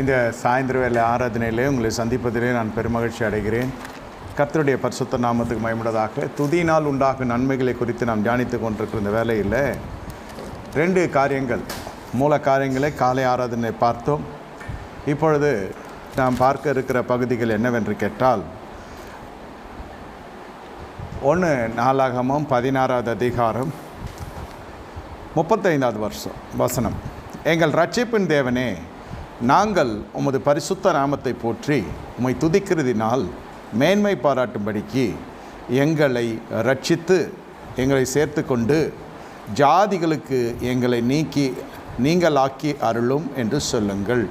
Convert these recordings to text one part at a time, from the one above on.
இந்த சாயந்தர வேலை ஆராதனையிலே உங்களை சந்திப்பதிலே நான் பெருமகிழ்ச்சி அடைகிறேன். கர்த்தருடைய பரிசுத்த நாமத்துக்கு மகிமையுள்ளதாக. துதியினால் உண்டாகும் நன்மைகளை குறித்து நாம் தியானித்து கொண்டிருக்கிற இந்த வேலையில் 2 காரியங்கள், மூல காரியங்களை காலை ஆராதனை பார்த்தோம். இப்பொழுது நாம் பார்க்க இருக்கிற பகுதிகள் என்னவென்று கேட்டால், 1 நாளாகமம் 16வது அதிகாரம் 35வது வசனம். எங்கள் இரட்சிப்பின் தேவனே, நாங்கள் உமது பரிசுத்த நாமத்தை போற்றி உம்மை துதிக்கிறதினால் மேன்மை பாராட்டும்படிக்கு எங்களை இரட்சித்து எங்களை சேர்த்து கொண்டு ஜாதிகளுக்கு எங்களை நீங்களாக்கி அருளும் என்று சொல்லுங்கள்.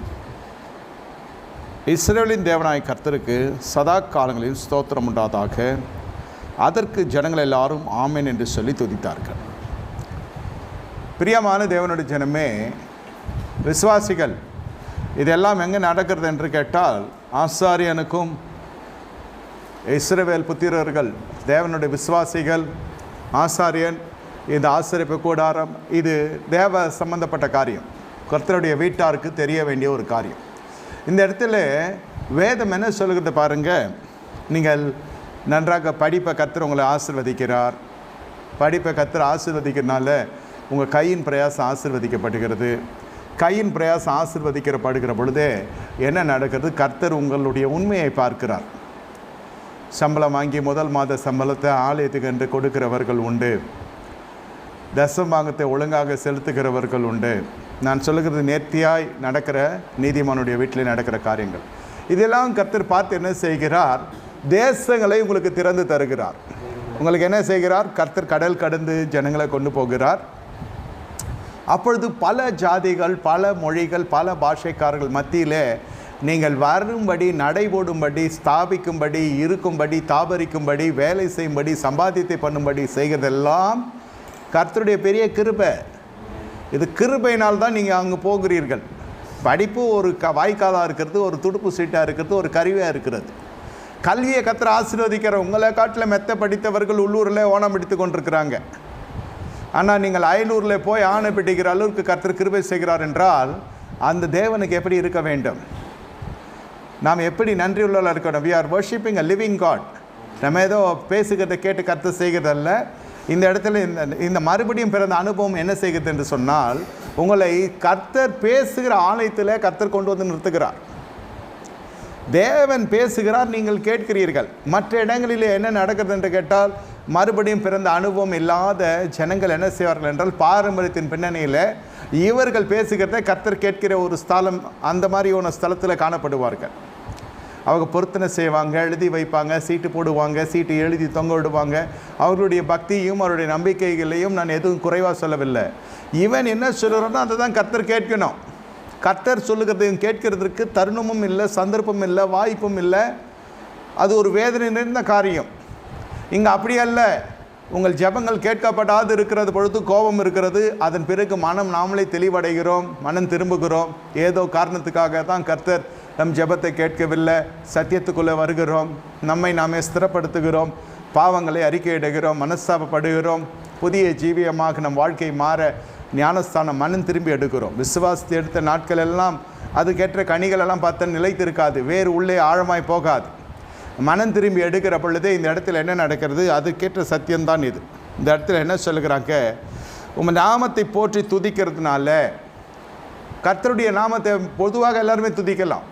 இஸ்ரவேலின் தேவனாய் கர்த்தருக்கு சதா காலங்களில் ஸ்தோத்திரம் உண்டாதாக. அதற்கு ஜனங்கள் எல்லாரும் ஆமென் என்று சொல்லி துதித்தார்கள். பிரியமான தேவனுடைய ஜனமே, விசுவாசிகள், இதெல்லாம் எங்கே நடக்கிறது என்று கேட்டால், ஆசாரியனுக்கும் இஸ்ரவேல் புத்திரர்கள், தேவனுடைய விசுவாசிகள், ஆசாரியன், இந்த ஆசரிப்பு கூடாரம், இது தேவ சம்பந்தப்பட்ட காரியம், கர்த்தருடைய வீட்டாருக்கு தெரிய வேண்டிய ஒரு காரியம். இந்த இடத்துல வேதம் என்ன சொல்லுகிறது பாருங்கள். நீங்கள் நன்றாக படிப்பை கர்த்தர் உங்களை ஆசீர்வதிக்கிறார். படிப்பை கர்த்தர் ஆசீர்வதிக்கிறதுனால உங்கள் கையின் பிரயாசம் ஆசீர்வதிக்கப்படுகிறது. கையின் பிரயாசம் ஆசீர்வதிக்கப்படுகிற பொழுதே என்ன நடக்கிறது? கர்த்தர் உங்களுடைய உண்மையை பார்க்கிறார். சம்பளம் வாங்கி முதல் மாத சம்பளத்தை ஆலயத்துக்கு என்று கொடுக்கிறவர்கள் உண்டு. தசமாங்கத்தை ஒழுங்காக செலுத்துகிறவர்கள் உண்டு. நான் சொல்லுகிறது நேர்த்தியாய் நடக்கிற நீதிமானுடைய வீட்டில் நடக்கிற காரியங்கள். இதெல்லாம் கர்த்தர் பார்த்து என்ன செய்கிறார்? தேசங்களை உங்களுக்கு திறந்து தருகிறார். உங்களுக்கு என்ன செய்கிறார்? கர்த்தர் கடல் கடந்து ஜனங்களை கொண்டு போகிறார். அப்பொழுது பல ஜாதிகள், பல மொழிகள், பல பாஷைக்காரர்கள் மத்தியில் நீங்கள் வரும்படி, நடைபோடும்படி, ஸ்தாபிக்கும்படி, இருக்கும்படி, தாபரிக்கும்படி, வேலை செய்யும்படி, சம்பாத்தியத்தை பண்ணும்படி செய்கிறதெல்லாம் கர்த்தருடைய பெரிய கிருபை. இது கிருபையினால் தான் நீங்கள் அங்கே போகிறீர்கள். படிப்பு ஒரு வாய்க்காலாக இருக்கிறது, ஒரு துடுப்பு சீட்டாக இருக்கிறது, ஒரு கருவியாக இருக்கிறது. கல்வியை கர்த்தர் ஆசீர்வதிக்கிற உங்களை காட்டில் மெத்த படித்தவர்கள் உள்ளூரில் ஓனம் பிடித்து கொண்டிருக்கிறாங்க. ஆனால் நீங்கள் அயலூரில் போய் ஆணை பிடிக்கிற அளவுக்கு கர்த்தர் கிருபை செய்கிறார் என்றால் அந்த தேவனுக்கு எப்படி இருக்க வேண்டும்? நாம் எப்படி நன்றியுள்ளவர்களாக இருக்கணும்? We are worshipping a living God. நம்ம ஏதோ பேசுகிறத கேட்டு கர்த்தர் செய்கிறதல்ல. இந்த இடத்துல இந்த மறுபடியும் பிறந்த அனுபவம் என்ன செய்கிறது என்று சொன்னால், உங்களை கர்த்தர் பேசுகிற ஆலயத்தில் கர்த்தர் கொண்டு வந்து நிறுத்துகிறார். தேவன் பேசுகிறார், நீங்கள் கேட்கிறீர்கள். மற்ற இடங்களிலே என்ன நடக்கிறது என்று கேட்டால், மறுபடியும் பிறந்த அனுபவம் இல்லாத ஜனங்கள் என்ன செய்வார்கள் என்றால், பாரம்பரியத்தின் பின்னணியில் இவர்கள் பேசுகிறத கர்த்தர் கேட்கிற ஒரு ஸ்தலம், அந்த மாதிரி ஒரு ஸ்தலத்தில் காணப்படுவார்கள். அவங்க பொருத்தனை செய்வாங்க, எழுதி வைப்பாங்க, சீட்டு போடுவாங்க, சீட்டு எழுதி தொங்க விடுவாங்க. அவர்களுடைய பக்தியும் அவருடைய நம்பிக்கைகளையும் நான் எதுவும் குறைவாக சொல்லவில்லை. இவன் என்ன சொல்லுறானோ அதை தான் கர்த்தர் கேட்கணும். கர்த்தர் சொல்லுகிறதையும் கேட்கிறதுக்கு தருணமும் இல்லை, சந்தர்ப்பமும் இல்லை, வாய்ப்பும் இல்லை. அது ஒரு வேதனை நிறைந்த காரியம். இங்கே அப்படி அல்ல. உங்கள் ஜெபங்கள் கேட்கப்படாது இருக்கிறது பொழுது கோபம் இருக்கிறது. அதன் பிறகு நாமளே தெளிவடைகிறோம், மனம் திரும்புகிறோம். ஏதோ காரணத்துக்காக தான் கர்த்தர் நம் ஜெபத்தை கேட்கவில்லை. சத்தியத்துக்குள்ளே வருகிறோம், நம்மை நாமே ஸ்திரப்படுத்துகிறோம், பாவங்களை அறிக்கையிடுகிறோம், மனஸ்தாபப்படுகிறோம். புதிய ஜீவியமாக நம் வாழ்க்கை மாற ஞானஸ்தானம் மனம் திரும்பி எடுக்கிறோம். விசுவாசத்தை எடுத்த நாட்கள் எல்லாம் அதுக்கேற்ற கனிகளெல்லாம் பார்த்தா நிலைத்திருக்காது, வேறு உள்ளே ஆழமாய் போகாது. மனம் திரும்பி எடுக்கிற பொழுதே இந்த இடத்துல என்ன நடக்கிறது? அதுக்கேற்ற சத்தியம்தான் இது. இந்த இடத்துல என்ன சொல்லுகிறாங்க? உங்கள் நாமத்தை போற்றி துதிக்கிறதுனால, கர்த்தருடைய நாமத்தை பொதுவாக எல்லாருமே துதிக்கலாம்.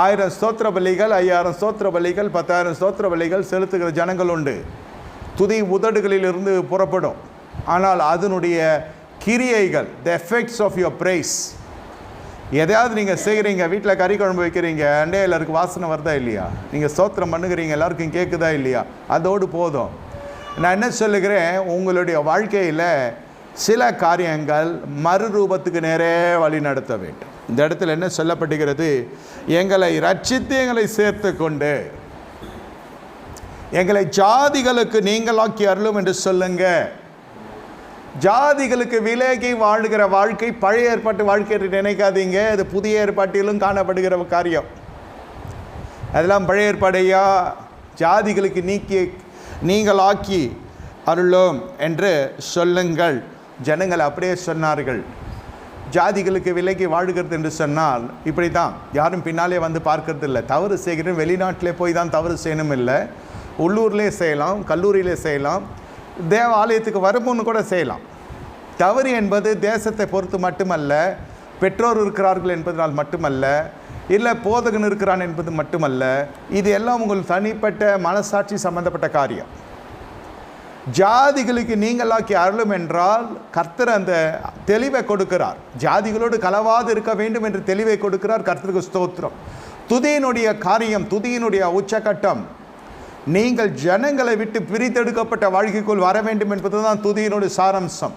1000 ஸ்தோத்திர பலிகள், 5000 ஸ்தோத்திர பலிகள், 10,000 ஸ்தோத்திர பலிகள் செலுத்துகிற ஜனங்கள் உண்டு. துதி உதடுகளிலிருந்து புறப்படும். ஆனால் அதனுடைய கிரியைகள், the effects of your praise, எதையாவது நீங்கள் செய்கிறீங்க, வீட்டில் கறி குழம்பு வைக்கிறீங்க, அண்டே எல்லாருக்கும் வாசனை வருதா இல்லையா? நீங்கள் ஸ்தோத்திரம் பண்ணுகிறீங்க, எல்லாருக்கும் கேட்குதா இல்லையா? அதோடு போதும். நான் என்ன சொல்லுகிறேன், உங்களுடைய வாழ்க்கையில் சில காரியங்கள் மறுரூபத்துக்கு நேரே வழி நடத்த வேண்டும். இந்த இடத்துல என்ன சொல்லப்படுகிறது? எங்களை ரட்சித்து எங்களை சேர்த்து கொண்டு எங்களை ஜாதிகளுக்கு நீங்களாக்கி அருளும் என்று சொல்லுங்க. ஜாதிகளுக்கு விலகி வாழ்கிற வாழ்க்கை பழைய ஏற்பாட்டு வாழ்க்கை என்று நினைக்காதீங்க. அது புதிய ஏற்பாட்டிலும் காணப்படுகிற காரியம். அதெல்லாம் பழைய ஏற்பாடையா? ஜாதிகளுக்கு நீங்களாக்கி அருளும் என்று சொல்லுங்கள். ஜனங்கள் அப்படியே சொன்னார்கள். ஜாதிகளுக்கு விலகி வாழ்கிறது என்று சொன்னால் இப்படி தான். யாரும் பின்னாலே வந்து பார்க்கறது இல்லை. தவறு செய்கிறேன் வெளிநாட்டிலே போய் தான் தவறு செய்யணும் இல்லை, உள்ளூர்லேயே செய்யலாம், கல்லூரியிலே செய்யலாம், தேவ ஆலயத்துக்கு வரும்போது கூட செய்யலாம். தவறு என்பது தேசத்தை பொறுத்து மட்டுமல்ல, பெற்றோர் இருக்கிறார்கள் என்பதனால் மட்டுமல்ல, இல்லை போதகன் இருக்கிறான் என்பது மட்டுமல்ல. இது எல்லாம் உங்கள் தனிப்பட்ட மனசாட்சி சம்பந்தப்பட்ட காரியம். ஜாதிகளுக்கு நீங்களாக்கி அருளும் என்றால் கர்த்தர் அந்த தெளிவை கொடுக்கிறார். ஜாதிகளோடு கலவாது இருக்க வேண்டும் என்று தெளிவை கொடுக்கிறார். கர்த்தருக்கு ஸ்தோத்திரம். துதியினுடைய காரியம், துதியினுடைய உச்சகட்டம், நீங்கள் ஜனங்களை விட்டு பிரித்தெடுக்கப்பட்ட வாழ்க்கைக்குள் வர வேண்டும் என்பதுதான் துதியினுடைய சாராம்சம்.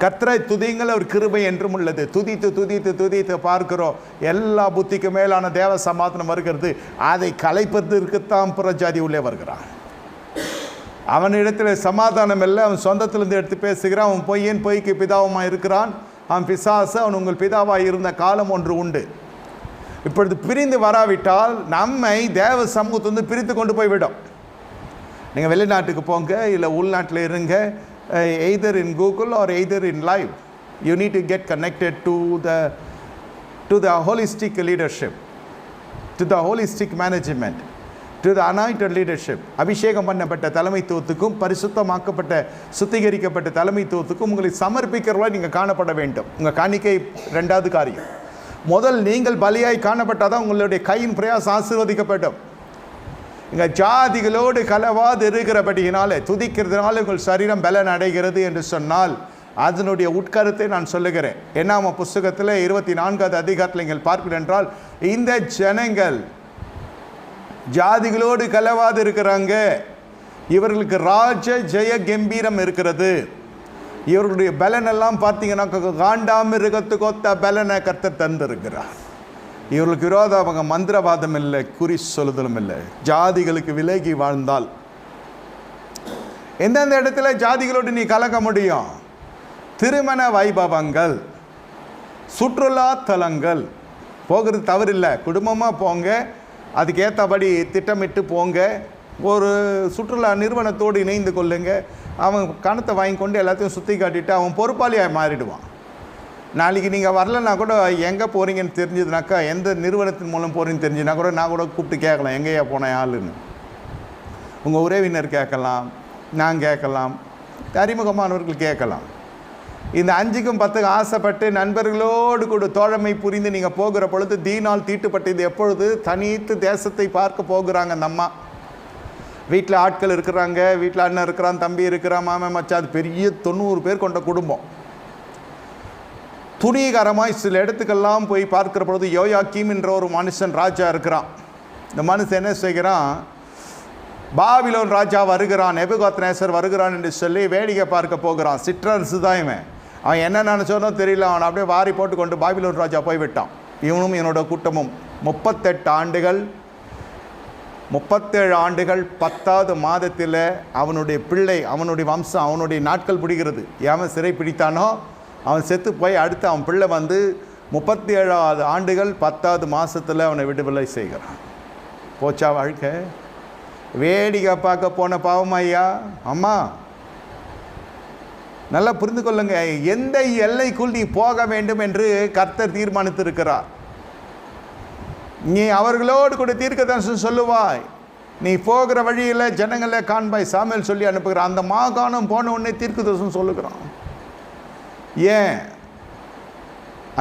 கர்த்தரை துதிங்கள், ஒரு கிருபை என்றும் உள்ளது. துதித்து துதித்து துதித்து பார்க்கிறோம். எல்லா புத்திக்கு மேலான தேவ சமாதானம் வருகிறது. அதை கலைப்பதற்குத்தான் புறஜாதி உள்ளே வருகிறான். அவனிடத்தில் சமாதானம் இல்லை. அவன் சொந்தத்திலிருந்து எடுத்து பேசுகிறான். அவன் பொய்யன் பொய்க்கு பிதாவுமாக இருக்கிறான். அவன் பிசாசு. அவன் உங்கள் பிதாவாக இருந்த காலம் ஒன்று உண்டு. இப்பொழுது பிரிந்து வராவிட்டால் நம்மை தேவ சமூகத்திலிருந்து பிரித்து கொண்டு போய்விடும். நீங்கள் வெளிநாட்டுக்கு போங்க, இல்லை உள்நாட்டில் இருங்க, either in Google or either in live, you need to get connected to the holistic leadership, to the holistic management, to the anointed leadership. அபிஷேகம் பண்ணப்பட்ட தலைமைத்துவத்துக்கும் பரிசுத்தமாக்கப்பட்ட சுத்திகரிக்கப்பட்ட தலைமைத்துவத்துக்கும் உங்களை சமர்ப்பிக்கிறவர்களாக நீங்கள் காணப்பட வேண்டும். உங்கள் காணிக்கை ரெண்டாவது காரியம். முதல் நீங்கள் பலியாய் காணப்பட்டால் தான் உங்களுடைய கையின் பிரயாசம் ஆசீர்வதிக்கப்படும். இங்கே ஜாதிகளோடு கலவாது இருக்கிறபடியினால, துதிக்கிறதுனால உங்கள் சரீரம் பலன் அடைகிறது என்று சொன்னால் அதனுடைய உட்கருத்தை நான் சொல்லுகிறேன். என்னாம புஸ்தகத்தில் 24வது அதிகாரத்தில் நீங்கள் பார்க்கிறீர்கள் என்றால், இந்த ஜனங்கள் ஜாதிகளோடு கலவாது இருக்கிறாங்க, இவர்களுக்கு ராஜ ஜெய கம்பீரம் இருக்கிறது. இவர்களுடைய பலன் எல்லாம் பார்த்தீங்கன்னா காண்டாமிருகத்துக்கு ஒத்த பலனை கர்த்தர் தந்திருக்கிறார். இவர்களுக்கு விரோதம் அவங்க மந்திரவாதம் இல்லை, குறி சொல்லுதலும் இல்லை. ஜாதிகளுக்கு விலகி வாழ்ந்தால் எந்தெந்த இடத்துல ஜாதிகளோடு நீ கலக்க முடியும்? திருமண வைபவங்கள், சுற்றுலா தலங்கள் போகிறது தவறில்லை. குடும்பமாக போங்க, அதுக்கேற்றபடி திட்டமிட்டு போங்க. ஒரு சுற்றுலா நிறுவனத்தோடு இணைந்து கொள்ளுங்க. அவன் கணத்தை வாங்கி கொண்டு எல்லாத்தையும் சுற்றி காட்டிட்டு அவன் பொறுப்பாளியாக மாறிடுவான். நாளைக்கு நீங்கள் வரலன்னா கூட எங்கே போகிறீங்கன்னு தெரிஞ்சதுனாக்கா, எந்த நிறுவனத்தின் மூலம் போகிறீங்கன்னு தெரிஞ்சுனா கூட நான் கூட கூப்பிட்டு கேட்கலாம், எங்கேயா போனேன் ஆளுன்னு. உங்கள் உறவினர் கேட்கலாம், நான் கேட்கலாம், அறிமுகமானவர்கள் கேட்கலாம். இந்த 5க்கும் 10க்கும் ஆசைப்பட்டு நண்பர்களோடு கூட தோழமை புரிந்து நீங்கள் போகிற பொழுது தீனால் தீட்டுப்பட்டது எப்பொழுது தனித்து தேசத்தை பார்க்க போகிறாங்க. அந்த அம்மா வீட்டில் ஆட்கள் இருக்கிறாங்க, வீட்டில் அண்ணன் இருக்கிறான், தம்பி இருக்கிறான், மாமன் மச்சான், அது பெரிய 90 பேர் கொண்ட குடும்பம். துணிகரமாய் சில இடத்துக்கெல்லாம் போய் பார்க்கிற பொழுது யோயாக்கீம் என்ற ஒரு மனுஷன் ராஜா இருக்கிறான். இந்த மனுஷன் என்ன செய்கிறான்? பாபிலோன் ராஜா வருகிறான், நேபுகாத்நேசர் வருகிறான் என்று சொல்லி வேடிக்கை பார்க்க போகிறான். சிற்றரசு தான் இவன். அவன் என்ன நினச்சோனோ தெரியல, அவன் அப்படியே வாரி போட்டு கொண்டு பாபிலோன் ராஜா போய்விட்டான். இவனும் இவனோட கூட்டமும் 38 ஆண்டுகள் 37 ஆண்டுகள் 10வது மாதத்தில் அவனுடைய பிள்ளை, அவனுடைய வம்சம், அவனுடைய நாட்கள் பிடிக்கிறது. எவன் சிறை பிடித்தானோ அவன் செத்து போய் அடுத்து அவன் பிள்ளை வந்து 37வது ஆண்டுகள் 10வது மாதத்தில் அவனை விடுதலை செய்கிறான். போச்சா வாழ்க்கை? வேடிக்கை பார்க்க போன பாவம் ஐயா அம்மா. நல்லா புரிந்து கொள்ளுங்க, எந்த எல்லைக்குள் நீ போக வேண்டும் என்று கர்த்தர் தீர்மானித்திருக்கிறார். நீ அவர்களோடு கூட தீர்க்கதரிசனம் சொல்லுவாய். நீ போகிற வழியில் ஜனங்களை காண்பாய். சாமுவேல் சொல்லி அனுப்புகிறான். அந்த மாகாணம் போன உடனே தீர்க்கதரிசனம் சொல்லுகிறான். ஏன்?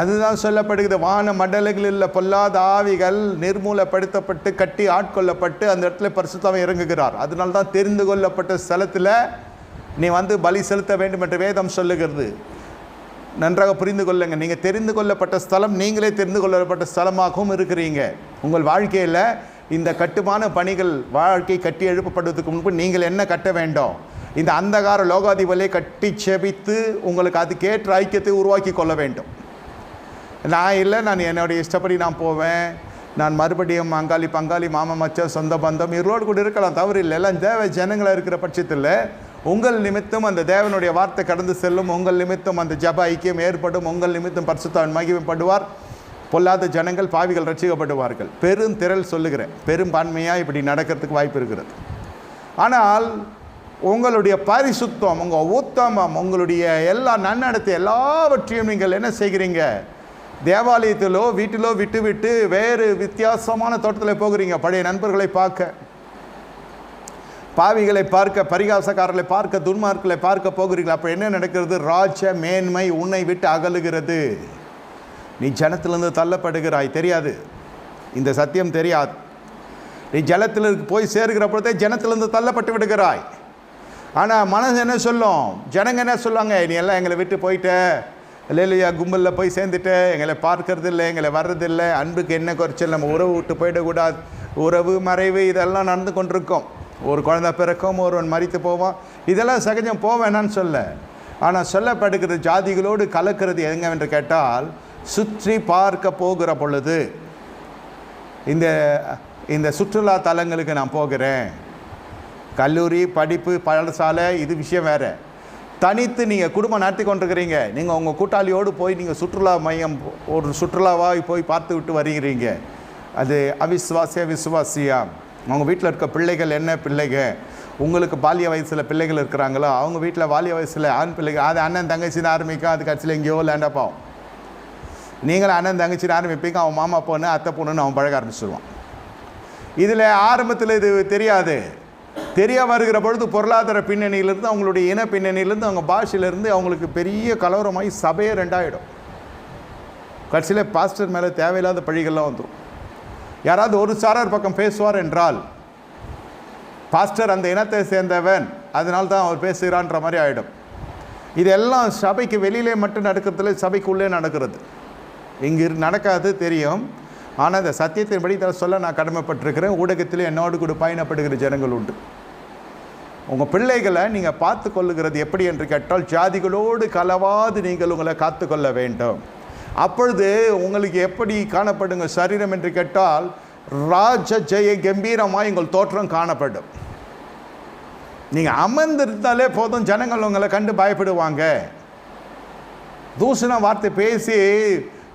அதுதான் சொல்லப்படுகிறது. வான மண்டலங்களில் பொல்லாத ஆவிகள் நிர்மூலப்படுத்தப்பட்டு கட்டி ஆட்கொள்ளப்பட்டு அந்த இடத்துல பரிசுத்தம் இறங்குகிறார். அதனால தான் தெரிந்து கொள்ளப்பட்ட ஸ்தலத்தில் நீ வந்து பலி செலுத்த வேண்டும் என்று வேதம் சொல்லுகிறது. நன்றாக புரிந்து கொள்ளுங்க. நீங்கள் தெரிந்து கொள்ளப்பட்ட ஸ்தலம், நீங்களே தெரிந்து கொள்ளப்பட்ட ஸ்தலமாகவும் இருக்கிறீங்க. உங்கள் வாழ்க்கையில் இந்த கட்டுமான பணிகள், வாழ்க்கை கட்டி எழுப்பப்படுவதற்கு முன்பு நீங்கள் என்ன கட்ட வேண்டும்? இந்த அந்தகார லோகாதிபதியை கட்டி செபித்து உங்களுக்கு அதுக்கேற்ற ஐக்கியத்தை உருவாக்கி கொள்ள வேண்டும். நான் இல்லை, நான் என்னுடைய இஷ்டப்படி நான் போவேன், நான் மறுபடியும் அங்காளி பங்காளி மாமா மச்சம் சொந்த பந்தம் இவர்களோடு கூட இருக்கலாம், தவறு இல்லை. எல்லாம் தேவ ஜனங்களாக இருக்கிற பட்சத்தில் உங்கள் நிமித்தம் அந்த தேவனுடைய வார்த்தை கடந்து செல்லும். உங்கள் நிமித்தம் அந்த ஜப ஐக்கியம் ஏற்படும். உங்கள் நிமித்தம் பரிசுத்தவான் மகிமைப்படுவார். பொல்லாத ஜனங்கள் பாவிகள் ரட்சிக்கப்படுவார்கள். பெரும் திரள் சொல்லுகிறேன், பெரும்பான்மையாக இப்படி நடக்கிறதுக்கு வாய்ப்பு இருக்கிறது. ஆனால் உங்களுடைய பரிசுத்தம், உங்கள் உத்தமம், உங்களுடைய எல்லா நன்னடத்தை எல்லாவற்றையும் நீங்கள் என்ன செய்கிறீங்க? தேவாலயத்திலோ வீட்டிலோ விட்டு வேறு வித்தியாசமான தோட்டத்தில் போகிறீங்க. பழைய நண்பர்களை பார்க்க, பாவிகளை பார்க்க, பரிகாசக்காரர்களை பார்க்க, துன்மார்க்களை பார்க்க போகிறீர்கள். அப்போ என்ன நடக்கிறது? ராஜ மேன்மை உன்னை விட்டு அகலுகிறது. நீ ஜனத்திலிருந்து தள்ளப்படுகிறாய். தெரியாது, இந்த சத்தியம் தெரியாது. நீ ஜலத்தில் போய் சேருகிற பொழுதே ஜனத்திலிருந்து தள்ளப்பட்டு விடுகிறாய். ஆனால் மனசு என்ன சொல்லும்? ஜனங்க என்ன சொல்லுவாங்க? நீ எல்லாம் எங்களை விட்டு போயிட்ட, இல்லையா, கும்பலில் போய் சேர்ந்துட்ட, எங்களை பார்க்கறது இல்லை, எங்களை வர்றதில்லை, அன்புக்கு என்ன குறைச்சல், நம்ம உறவு விட்டு போயிடக்கூடாது. உறவு மறைவு இதெல்லாம் நடந்து கொண்டிருக்கோம். ஒரு குழந்தை பிறக்கும், ஒருவன் மரித்து போவான், இதெல்லாம் சகஜம், போவேனான்னு சொல்ல. ஆனால் சொல்லப்படுகிறது ஜாதிகளோடு கலக்கிறது எங்கென்று கேட்டால், சுற்றி பார்க்க போகிற பொழுது, இந்த சுற்றுலா தலங்களுக்கு நான் போகிறேன், கல்லூரி படிப்பு பாடசாலை இது விஷயம் வேறு. தனித்து நீங்கள் குடும்பம் நடத்தி கொண்டிருக்கிறீங்க, நீங்கள் உங்கள் கூட்டாளியோடு போய் நீங்கள் சுற்றுலா மையம் ஒரு சுற்றுலாவாக போய் பார்த்து விட்டு வருகிறீங்க. அது அவிசுவாசியா விசுவாசியா? அவங்க வீட்டில் இருக்க பிள்ளைகள் என்ன பிள்ளைகள்? உங்களுக்கு பாலிய வயசில் பிள்ளைகள் இருக்கிறாங்களோ, அவங்க வீட்டில் பாலிய வயசில் ஆண் பிள்ளைகள், அது அண்ணன் தங்கச்சி தான் ஆரம்பிக்கும், அது கட்சியில் எங்கேயோ லேண்டப் ஆகும். நீங்களும் அண்ணன் தங்கச்சின்னு ஆரம்பிப்பீங்க, அவன் மாமா பொண்ணு அத்தை பொண்ணுன்னு அவன் பழக ஆரம்பிச்சிடுவான். இதில் ஆரம்பத்தில் இது தெரியாது. தெரிய வருகிற பொழுது பொருளாதார பின்னணியிலேருந்து, அவங்களுடைய இன பின்னணியிலேருந்து, அவங்க பாஷையிலேருந்து அவங்களுக்கு பெரிய கலவரமாகி சபையே ரெண்டாயிடும். கட்சியில் பாஸ்டர் மேலே தேவையில்லாத பழிகள்லாம் வந்துடும். யாராவது ஒரு சாரார் பக்கம் பேசுவார் என்றால், பாஸ்டர் அந்த இனத்தை சேர்ந்தவன், அதனால்தான் அவர் பேசுகிறான்ற மாதிரி ஆகிடும். இதெல்லாம் சபைக்கு வெளியிலே மட்டும் நடக்கிறதுல, சபைக்குள்ளே நடக்கிறது. இங்கு நடக்காது தெரியும். ஆனால் இந்த சத்தியத்தின்படி இதை சொல்ல நான் கடமைப்பட்டிருக்கிறேன். ஊடகத்தில் என்னோடு கூட பயணப்படுகிற ஜனங்கள் உண்டு. உங்கள் பிள்ளைகளை நீங்கள் பார்த்து கொள்ளுகிறது எப்படி என்று கேட்டால், ஜாதிகளோடு கலவாது நீங்கள் உங்களை காத்து கொள்ள வேண்டும். அப்பொழுது உங்களுக்கு எப்படி காணப்படுங்க சரீரம் என்று கேட்டால், ராஜ ஜெய கம்பீரமாக எங்கள் தோற்றம் காணப்படும். நீங்கள் அமர்ந்திருந்தாலே போதும், ஜனங்கள் உங்களை கண்டு பயப்படுவாங்க. தூஷண வார்த்தை பேசி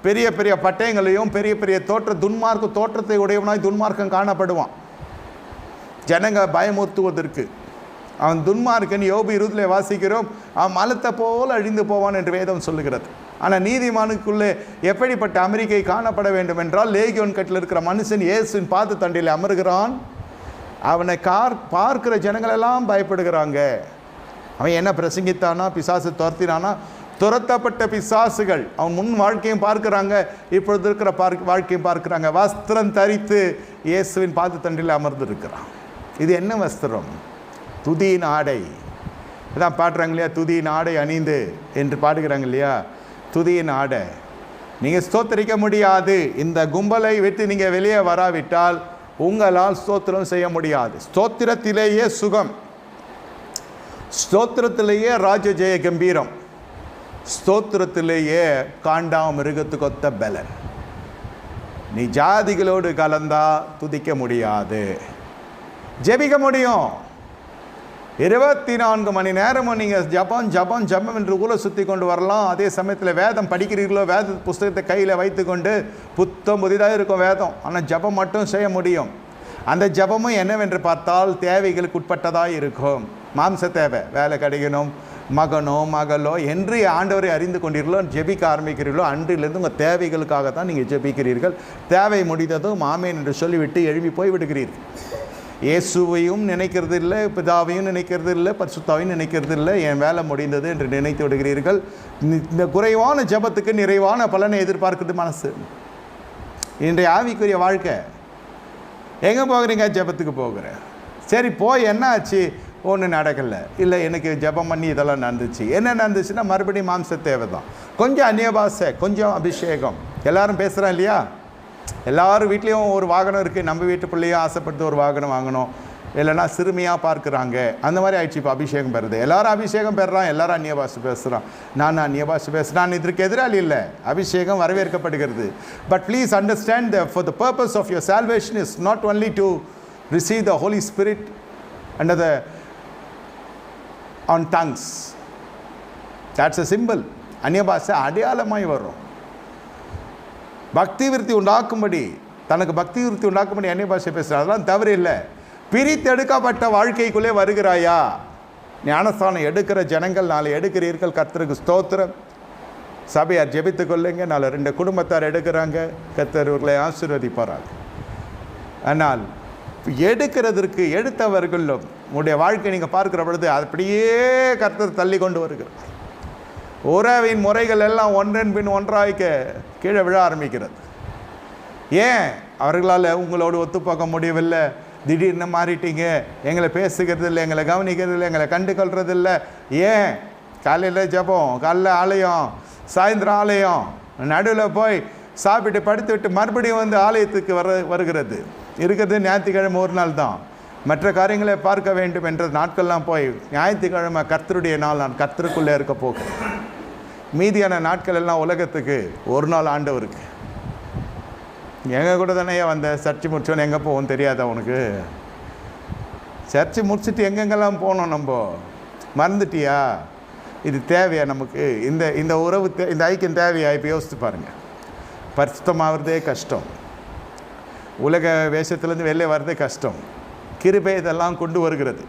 பெரிய பெரிய பட்டயங்களையும் பெரிய பெரிய துன்மார்க்க தோற்றத்தை உடையவனாய் துன்மார்க்கம் காணப்படுவான். ஜனங்க பயமுறுத்துவதற்கு. அவன் துன்மார்க்கன். யோபு 20 வாசிக்கிறோம், அவன் மலத்தை போல் அழிந்து போவான் என்று வேதம் சொல்லுகிறது. ஆனால் நீதிமானுக்குள்ளே எப்படிப்பட்ட அமெரிக்கை காணப்பட வேண்டும் என்றால், லேகியோன் கட்டில் இருக்கிற மனுஷன் இயேசுவின் பாத தண்டில் அமர்கிறான். அவனை பார்க்கிற ஜனங்களெல்லாம் பயப்படுகிறாங்க. அவன் என்ன பிரசங்கித்தானா, பிசாசு துரத்தினானா, துரத்தப்பட்ட பிசாசுகள் அவன் முன் வாழ்க்கையும் பார்க்குறாங்க, இப்பொழுது இருக்கிற வாழ்க்கையும் பார்க்குறாங்க. வஸ்திரம் தரித்து இயேசுவின் பாத தண்டில் அமர்ந்து இருக்கிறான். இது என்ன வஸ்திரம்? துதியின் ஆடை. இதான் பாடுறாங்க இல்லையா, துதியின் ஆடை அணிந்து என்று பாடுகிறாங்க இல்லையா, துதியின் ஆடை. நீங்கள் ஸ்தோத்திரிக்க முடியாது. இந்த கும்பலை விட்டு நீங்கள் வெளியே வராவிட்டால் உங்களால் ஸ்தோத்திரம் செய்ய முடியாது. ஸ்தோத்திரத்திலேயே சுகம், ஸ்தோத்திரத்திலேயே ராஜ ஜெய கம்பீரம், ஸ்தோத்திரத்திலேயே காண்டாமிருகத்துக்கொத்த பலன். நீ ஜாதிகளோடு கலந்தா துதிக்க முடியாது. ஜெபிக்க முடியும். 24 மணி நேரமும் நீங்கள் ஜபம் ஜபம் ஜபம் என்று ஊரை சுற்றி கொண்டு வரலாம். அதே சமயத்தில் வேதம் படிக்கிறீர்களோ, வேத புஸ்தகத்தை கையில் வைத்து கொண்டு புத்தம் புதிதாக இருக்கும் வேதம். ஆனால் ஜபம் மட்டும் செய்ய முடியும். அந்த ஜபமும் என்னவென்று பார்த்தால் தேவைகளுக்கு உட்பட்டதாக இருக்கும். மாம்ச தேவை, வேலை கிடைக்கணும், மகனோ மகளோ என்று ஆண்டவரை அறிந்து கொண்டீர்களோ, ஜெபிக்க ஆரம்பிக்கிறீர்களோ, அன்றிலிருந்து உங்கள் தேவைகளுக்காக தான் நீங்கள் ஜெபிக்கிறீர்கள். தேவை முடிந்ததும் ஆமேன் என்று சொல்லிவிட்டு எழுப்பி போய் விடுகிறீர்கள். இயேசுவையும் நினைக்கிறது இல்லை, பிதாவையும் நினைக்கிறது இல்லை, பரிசுத்தாவையும் நினைக்கிறது இல்லை. என் வேலை முடிந்தது என்று நினைத்து விடுகிறீர்கள். இந்த குறைவான ஜபத்துக்கு நிறைவான பலனை எதிர்பார்க்குறது மனசு. இன்றைய ஆவிக்குரிய வாழ்க்கை. எங்கே போகிறீங்க? ஜபத்துக்கு போகிறேன். சரி போய் என்ன ஆச்சு? ஒன்றும் நடக்கலை. இல்லை எனக்கு ஜபம் பண்ணி இதெல்லாம் நடந்துச்சு. என்ன நடந்துச்சுன்னா மறுபடியும் மாம்ச தேவை தான். கொஞ்சம் அந்நிய பாஷை, கொஞ்சம் அபிஷேகம். எல்லாரும் பேசுகிறோம் இல்லையா? எல்லாரும் வீட்லேயும் ஒரு வாகனம் இருக்குது. நம்ம வீட்டு பிள்ளையும் ஆசைப்பட்டு ஒரு வாகனம் வாங்கணும், இல்லைன்னா சிறுமியாக பார்க்குறாங்க. அந்த மாதிரி ஆயிடுச்சு. இப்போ அபிஷேகம் பெறுது. எல்லாரும் அபிஷேகம் பெறுறான், எல்லாரும் அந்நிய பாஷை பேசுகிறான். நான் அந்நிய பாஷை பேசுகிறேன். நான் இதற்கு எதிராளி இல்லை. அபிஷேகம் வரவேற்கப்படுகிறது. But please understand, for the purpose of your salvation is not only to receive the holy spirit under the on tongues. That's a simple. அந்நிய பாஷை அடையாளமாய் வரும். பக்தி விருத்தி உண்டாக்கும்படி, தனக்கு பக்தி விருத்தி உண்டாக்கும்படி அந்நிய பாஷை பேசுகிறார். அதெல்லாம் தவறு இல்லை. பிரித்தெடுக்கப்பட்ட வாழ்க்கைக்குள்ளே வருகிறாயா? ஞானஸ்தானம் எடுக்கிற ஜனங்கள் நாளை எடுக்கிறீர்கள், கர்த்தருக்கு ஸ்தோத்திரம். சபையார் ஜெபித்து கொள்ளுங்க. நாளை 2 குடும்பத்தார் எடுக்கிறாங்க, கர்த்தர் இவர்களை ஆசீர்வதிப்பார்கள். ஆனால் எடுக்கிறதற்கு எடுத்தவர்களும் உங்களுடைய வாழ்க்கை நீங்கள் பார்க்கிற பொழுது அப்படியே கர்த்தர் தள்ளி கொண்டு வருகிறார். உறவின் முறைகள் எல்லாம் ஒன்றன் பின் ஒன்றாய்க்க கீழே விழ ஆரம்பிக்கிறது. ஏன்? அவர்களால் உங்களோடு ஒத்துப்போக்க முடியவில்லை. திடீர்னு மாறிட்டீங்க, எங்களை பேசுகிறது இல்லை, எங்களை கவனிக்கிறது இல்லை, எங்களை கண்டுகொள்றது இல்லை. ஏன்? காலையில் ஜெபம், காலையில் ஆலயம், சாயந்தரம் ஆலயம், நடுவில் போய் சாப்பிட்டு படுத்து விட்டு மறுபடியும் வந்து ஆலயத்துக்கு வருகிறது இருக்கிறது ஞாயிற்றுக்கிழமை ஒரு நாள் தான். மற்ற காரியங்களை பார்க்க வேண்டும் என்ற நாட்கள்லாம் போய் ஞாயிற்றுக்கிழமை கர்த்தருடைய நாள், நான் கர்த்தருக்குள்ளே இருக்க போகிறேன். மீதியான நாட்கள் எல்லாம் உலகத்துக்கு, ஒரு நாள் ஆண்டவருக்கு. எங்கள் கூட தானே வந்த சர்ச்சு முடிச்சோன்னு எங்கே போவோம் தெரியாதா உனக்கு? சர்ச்சு முடிச்சுட்டு எங்கெங்கெல்லாம் போனோம் நம்ம, மறந்துட்டியா? இது தேவையா நமக்கு? இந்த உறவு இந்த ஐக்கியம் தேவையா? இப்போ யோசித்து பாருங்கள். பரிசுத்தமாகிறதே கஷ்டம், உலக வேஷத்துலேருந்து வெளியே வர்றதே கஷ்டம். கிருபை இதெல்லாம் கொண்டு வருகிறது.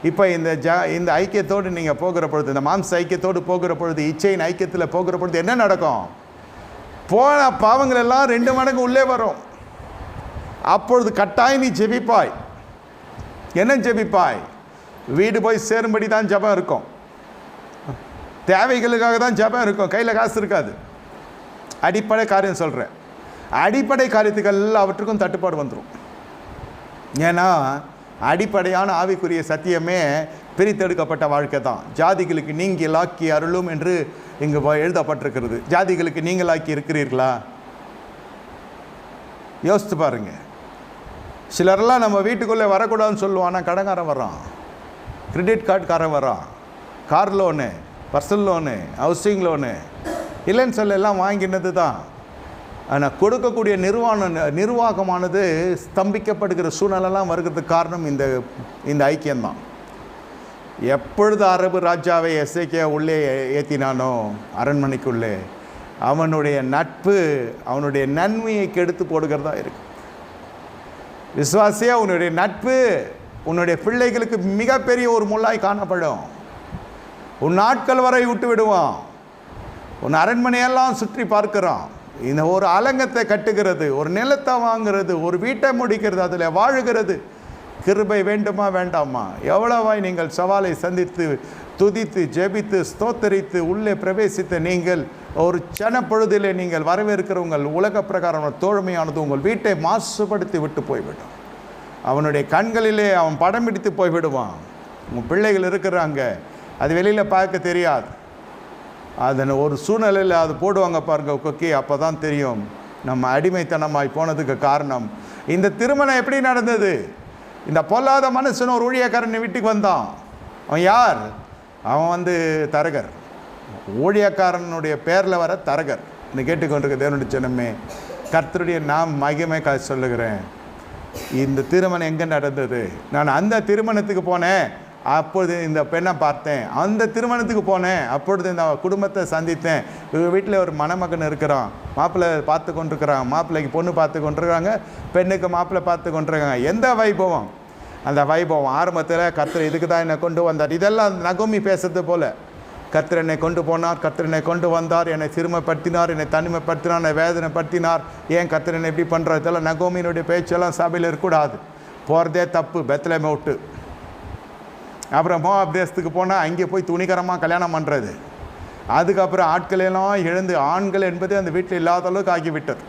இப்போ இந்த ஐக்கியத்தோடு நீங்கள் போகிற பொழுது, இந்த மாம்ச ஐக்கியத்தோடு போகிற பொழுது, இச்சையின் ஐக்கியத்தில் போகிற பொழுது என்ன நடக்கும்? போன பாவங்கள் எல்லாம் 2 மடங்கு உள்ளே வரும். அப்பொழுது கட்டாயம் நீ ஜெபிப்பாய். என்ன ஜெபிப்பாய்? வீடு போய் சேரும்படி தான் ஜெபம் இருக்கும், தேவைகளுக்காக தான் ஜெபம் இருக்கும், கையில் காசு இருக்காது. அடிப்படை காரியம் சொல்கிறேன், அடிப்படை காரியத்துக்கு எல்லாவற்றுக்கும் தட்டுப்பாடு வந்துடும். ஏன்னா அடிப்படையான ஆவிக்குரிய சத்தியமே பிரித்தெடுக்கப்பட்ட வாழ்க்கை தான். ஜாதிகளுக்கு நீங்களாக்கி அருளும் என்று இங்கு எழுதப்பட்டிருக்கிறது. ஜாதிகளுக்கு நீங்களாக்கி இருக்கிறீர்களா? யோசித்து பாருங்க. சிலரெல்லாம் நம்ம வீட்டுக்குள்ளே வரக்கூடாதுன்னு சொல்லுவான், ஆனால் கடன்காரன் வரான், கிரெடிட் கார்டுக்காரன் வரான், car loan, personal loan, housing loan இல்லைன்னு சொல்ல எல்லாம் வாங்கினது தான். ஆனால் கொடுக்கக்கூடிய நிர்வாகமானது ஸ்தம்பிக்கப்படுகிற சூழ்நிலைலாம் வருகிறதுக்கு காரணம் இந்த ஐக்கியம்தான். எப்பொழுது அரபு ராஜாவை எசேக்கியா உள்ளே ஏற்றினானோ அரண்மனைக்குள்ளே, அவனுடைய நட்பு அவனுடைய நன்மையை கெடுத்து போடுகிறதா இருக்கு. விசுவாசியா, உன்னுடைய நட்பு உன்னுடைய பிள்ளைகளுக்கு மிகப்பெரிய ஒரு முள்ளாய் காணப்படும். உன் நாட்கள் வரை விட்டு விடுவான். உன் அரண்மனையெல்லாம் சுற்றி பார்க்கிறான். இந்த ஒரு அலங்கத்தை கட்டுகிறது, ஒரு நிலத்தை வாங்கிறது, ஒரு வீட்டை முடிக்கிறது, அதில் வாழுகிறது. கிருபை வேண்டுமா வேண்டாமா? எவ்வளவாய் நீங்கள் சவாலை சந்தித்து துதித்து ஜெபித்து ஸ்தோத்தரித்து உள்ளே பிரவேசித்த நீங்கள் ஒரு பொழுதிலே நீங்கள் வரவேற்கிற உங்கள் உலக பிரகாரமான தோழமையானது உங்கள் வீட்டை மாசுபடுத்தி விட்டு போய்விடும். அவனுடைய கண்களிலே அவன் படம் பிடித்து போய்விடுவான். உங்கள் பிள்ளைகள் இருக்கிறாங்க, அது வெளியில் பார்க்க தெரியாது. அதன் ஒரு சூழ்நிலையில் அது போடுவாங்க பாருங்க கொக்கி, அப்போ தான் தெரியும் நம்ம அடிமைத்தனமாய் போனதுக்கு காரணம். இந்த திருமணம் எப்படி நடந்தது? இந்த பொல்லாத மனுஷன் ஒரு ஊழியக்காரன் வீட்டுக்கு வந்தான். அவன் யார்? அவன் தரகர். ஊழியக்காரனுடைய பேரில் வர தரகர். இன்னும் கேட்டுக்கொண்டிருக்க தேவனுடைய ஜனமே, கர்த்தருடைய நாம் மகிமை சொல்லுகிறேன். இந்த திருமணம் எங்கே நடந்தது? நான் அந்த திருமணத்துக்கு போனேன், அப்பொழுது இந்த பெண்ணை பார்த்தேன். அந்த திருமணத்துக்கு போனேன், அப்பொழுது இந்த குடும்பத்தை சந்தித்தேன். இவங்க வீட்டில் ஒரு மணமகன் இருக்கிறான், மாப்பிள்ளை பார்த்து கொண்டிருக்கிறான், மாப்பிள்ளைக்கு பொண்ணு பார்த்து கொண்டிருக்காங்க, பெண்ணுக்கு மாப்பிள்ளை பார்த்து கொண்டிருக்காங்க. எந்த வைபவம்? அந்த வைபவம் ஆரம்பத்தில் கர்த்தர் இதுக்கு தான் என்னை கொண்டு வந்தார். இதெல்லாம் நகோமி பேசுறது போல், கர்த்தர் என்னை கொண்டு போனார், கர்த்தர் என்னை கொண்டு வந்தார், என்னை சிறுமைப்படுத்தினார், என்னை தனிமைப்படுத்தினார், என்னை வேதனைப்படுத்தினார். ஏன் கர்த்தர் என்னை எப்படி பண்ணுறார்? இதெல்லாம் நகோமியினுடைய பேச்செல்லாம் சபையில் இருக்கக்கூடாது. போகிறதே தப்பு. பெத்லெஹேமை விட்டு அப்புறம் மோவாப் தேசத்துக்கு போனால் அங்கே போய் துணிகரமாக கல்யாணம் பண்ணுறது. அதுக்கப்புறம் ஆட்களெல்லாம் இழந்து ஆண்கள் என்பது அந்த வீட்டில் இல்லாத அளவுக்கு ஆகிவிட்டது.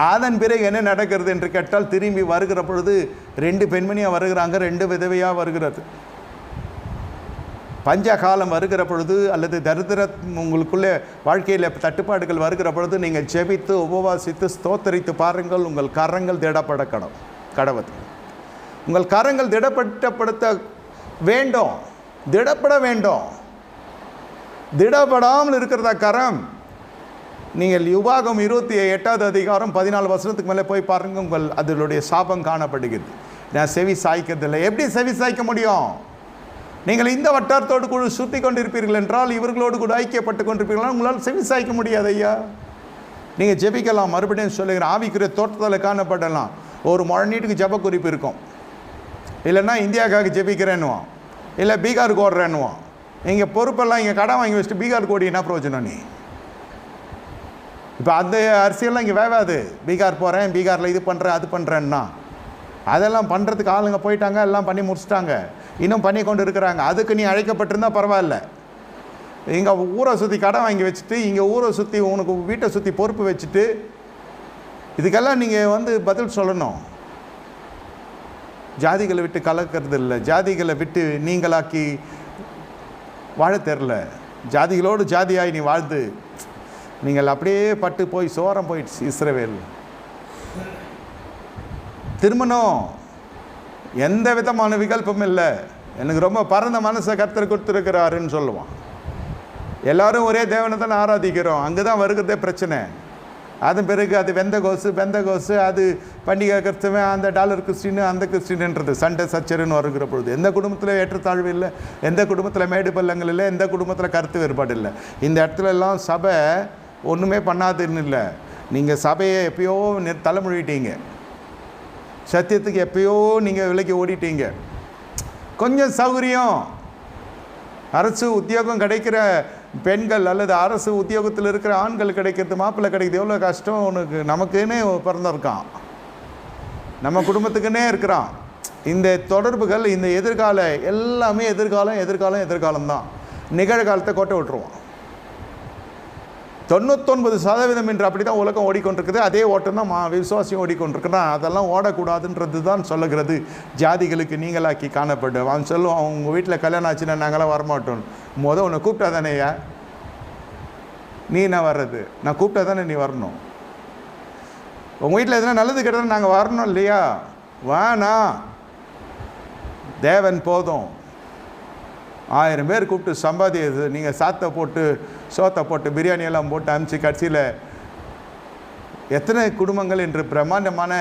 அதன் பிறகு என்ன நடக்கிறது என்று கேட்டால், திரும்பி வருகிற பொழுது 2 பெண்மணியாக வருகிறாங்க, 2 விதவையாக வருகிறது. பஞ்சகாலம் வருகிற பொழுது அல்லது தரித்திர உங்களுக்குள்ளே வாழ்க்கையில் தட்டுப்பாடுகள் வருகிற பொழுது நீங்கள் ஜெபித்து உபவாசித்து ஸ்தோத்தரித்து பாருங்கள். உங்கள் கரங்கள் கடவுது. உங்கள் கரங்கள் திடப்பட வேண்டும். திடப்படாமல் இருக்கிறதா கரம்? நீங்கள் யுபாகம் 28வது அதிகாரம் 14 வசனத்துக்கு மேலே போய் பாருங்கள். உங்கள் அதனுடைய சாபம் காணப்படுகிறது. நான் செவி சாய்க்கிறதில்லை. எப்படி செவி சாய்க்க முடியும்? நீங்கள் இந்த வட்டாரத்தோடு கூட சுற்றி கொண்டிருப்பீர்கள் என்றால், இவர்களோடு கூட ஐக்கியப்பட்டு கொண்டிருப்பீர்கள், உங்களால் செவி சாய்க்க முடியாது ஐயா. நீங்கள் ஜெபிக்கலாம். மறுபடியும் சொல்லுகிறேன், ஆவிக்குரிய தோட்டத்தில் காணப்படலாம். ஒரு முழநீட்டுக்கு ஜெப குறிப்பு இருக்கும். இல்லைன்னா இந்தியாவுக்காக ஜெபிக்கிறேன்னுவான். இல்லை பீகாருக்கு ஓடுறேன்னுவோம். இங்கே பொறுப்பெல்லாம் இங்கே கடன் வாங்கி வச்சுட்டு பீகாருக்கு ஓடி என்ன பிரயோஜனம்? நீ இப்போ அந்த அரசியல்லாம் இங்கே வேவாது. பீகார் போகிறேன், பீகாரில் இது பண்ணுறேன் அது பண்ணுறேன்னா அதெல்லாம் பண்ணுறதுக்கு ஆளுங்க போயிட்டாங்க, எல்லாம் பண்ணி முடிச்சிட்டாங்க, இன்னும் பண்ணி கொண்டு இருக்கிறாங்க. அதுக்கு நீ அழைக்கப்பட்டிருந்தால் பரவாயில்ல. இங்கே ஊரை சுற்றி கடன் வாங்கி வச்சுட்டு, இங்கே ஊரை சுற்றி உனக்கு வீட்டை சுற்றி பொறுப்பு வச்சுட்டு, இதுக்கெல்லாம் நீங்கள் பதில் சொல்லணும். ஜாதிகளை விட்டு கலக்கிறது இல்லை, ஜாதிகளை விட்டு நீங்களாக்கி வாழ தெரில. ஜாதிகளோடு ஜாதியாகி நீ வாழ்ந்து நீங்கள் அப்படியே பட்டு போய் சோரம் போயிடுச்சு. இஸ்ரவேல் திருமணம் எந்த விதமான விகல்பமும் இல்லை. எனக்கு ரொம்ப பரந்த மனசை கர்த்தர் கொடுத்துருக்கிறாருன்னு சொல்லுவான். எல்லோரும் ஒரே தேவனை தானே ஆராதிக்கிறோம். அங்கே தான் வருகிறதே பிரச்சனை. அதன் பிறகு அது வெந்த கோசு, அது பண்டிகை கிறிஸ்தவன், அந்த டாலர் கிறிஸ்டின், அந்த கிறிஸ்டின்ன்றது சண்டை சச்சரன்னு வருகிற பொழுது எந்த குடும்பத்தில் ஏற்றத்தாழ்வு இல்லை, எந்த குடும்பத்தில் மேடு பள்ளங்கள் இல்லை, எந்த குடும்பத்தில் கருத்து வேறுபாடு இல்லை. இந்த இடத்துல எல்லாம் சபை ஒன்றுமே பண்ணாதுன்னு இல்லை. நீங்கள் சபையை எப்பயோ தலைமொழிட்டீங்க, சத்தியத்துக்கு எப்பயோ நீங்கள் விலைக்கு ஓடிட்டீங்க. கொஞ்சம் சௌகரியம், அரசு உத்தியோகம் கிடைக்கிற பெண்கள் அல்லது அரசு உத்தியோகத்தில் இருக்கிற ஆண்கள் கிடைக்கிறது, மாப்பிள்ளை கிடைக்கிறது எவ்வளோ கஷ்டம். உனக்கு நமக்குன்னே பிறந்திருக்கான், நம்ம குடும்பத்துக்குன்னே இருக்கிறான். இந்த தொடர்புகள், இந்த எதிர்கால எல்லாமே எதிர்காலம் தான். நிகழ்காலத்தை கோட்டை விட்டுருவோம். 99% என்று அப்படி தான் உலகம் ஓடிக்கொண்டிருக்குது. அதே ஓட்டம் தான் விசுவாசியம் ஓடிக்கொண்டிருக்கிறான். அதெல்லாம் ஓடக்கூடாதுன்றது தான் சொல்லுகிறது. ஜாதிகளுக்கு நீங்களாக்கி காணப்படும். அவன் சொல்லுவான், அவங்க வீட்டில் கல்யாணம் ஆச்சுன்னா நாங்களாம் வரமாட்டோம். உன்னை கூப்பிட்டா தானேயா, நீ என்ன வர்றது? நான் கூப்பிட்டா தானே நீ வரணும். உங்கள் வீட்டில் எதுனா நல்லது கெட்டதுன்னு நாங்கள் வரணும் இல்லையா? வேணா, தேவன் போதும். 1000 பேர் கூப்பிட்டு சம்பாதியது, நீங்கள் சோத்தை போட்டு பிரியாணியெல்லாம் போட்டு அனுப்பிச்சு கட்சியில் எத்தனை குடும்பங்கள் என்று பிரம்மாண்டமான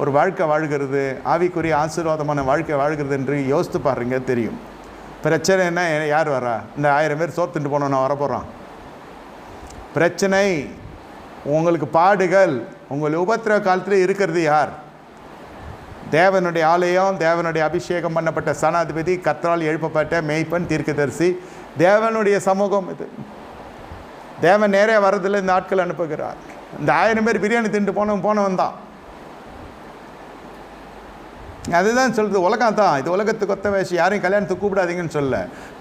ஒரு வாழ்க்கை வாழ்கிறது, ஆவிக்குரிய ஆசீர்வாதமான வாழ்க்கை வாழ்கிறது என்று யோசித்து பாருங்க, தெரியும். பிரச்சனை என்ன? யார் வரா? இந்த 1000 பேர் சோத்துட்டு போனோம், நான் வரப்போகிறான். பிரச்சனை உங்களுக்கு, பாடுகள் உங்கள் உபத்திரவ காலத்தில் இருக்கிறது யார்? தேவனுடைய ஆலயம், தேவனுடைய அபிஷேகம் பண்ணப்பட்ட சனாதிபதி, கர்த்தரால் எழுப்பப்பட்ட மேய்ப்பன், தீர்க்கதரிசி, தேவனுடைய சமூகம். இது தேவன் நேரே வர்றதில்லை, இந்த ஆட்கள் அனுப்புகிறார். இந்த 1000 பேர் பிரியாணி திண்டு போனவன் தான். அதுதான் சொல்கிறது, உலகம் தான் இது. உலகத்துக்கு ஒத்த வயசு. யாரையும் கல்யாணத்துக்கு கூப்பிடாதீங்கன்னு சொல்ல.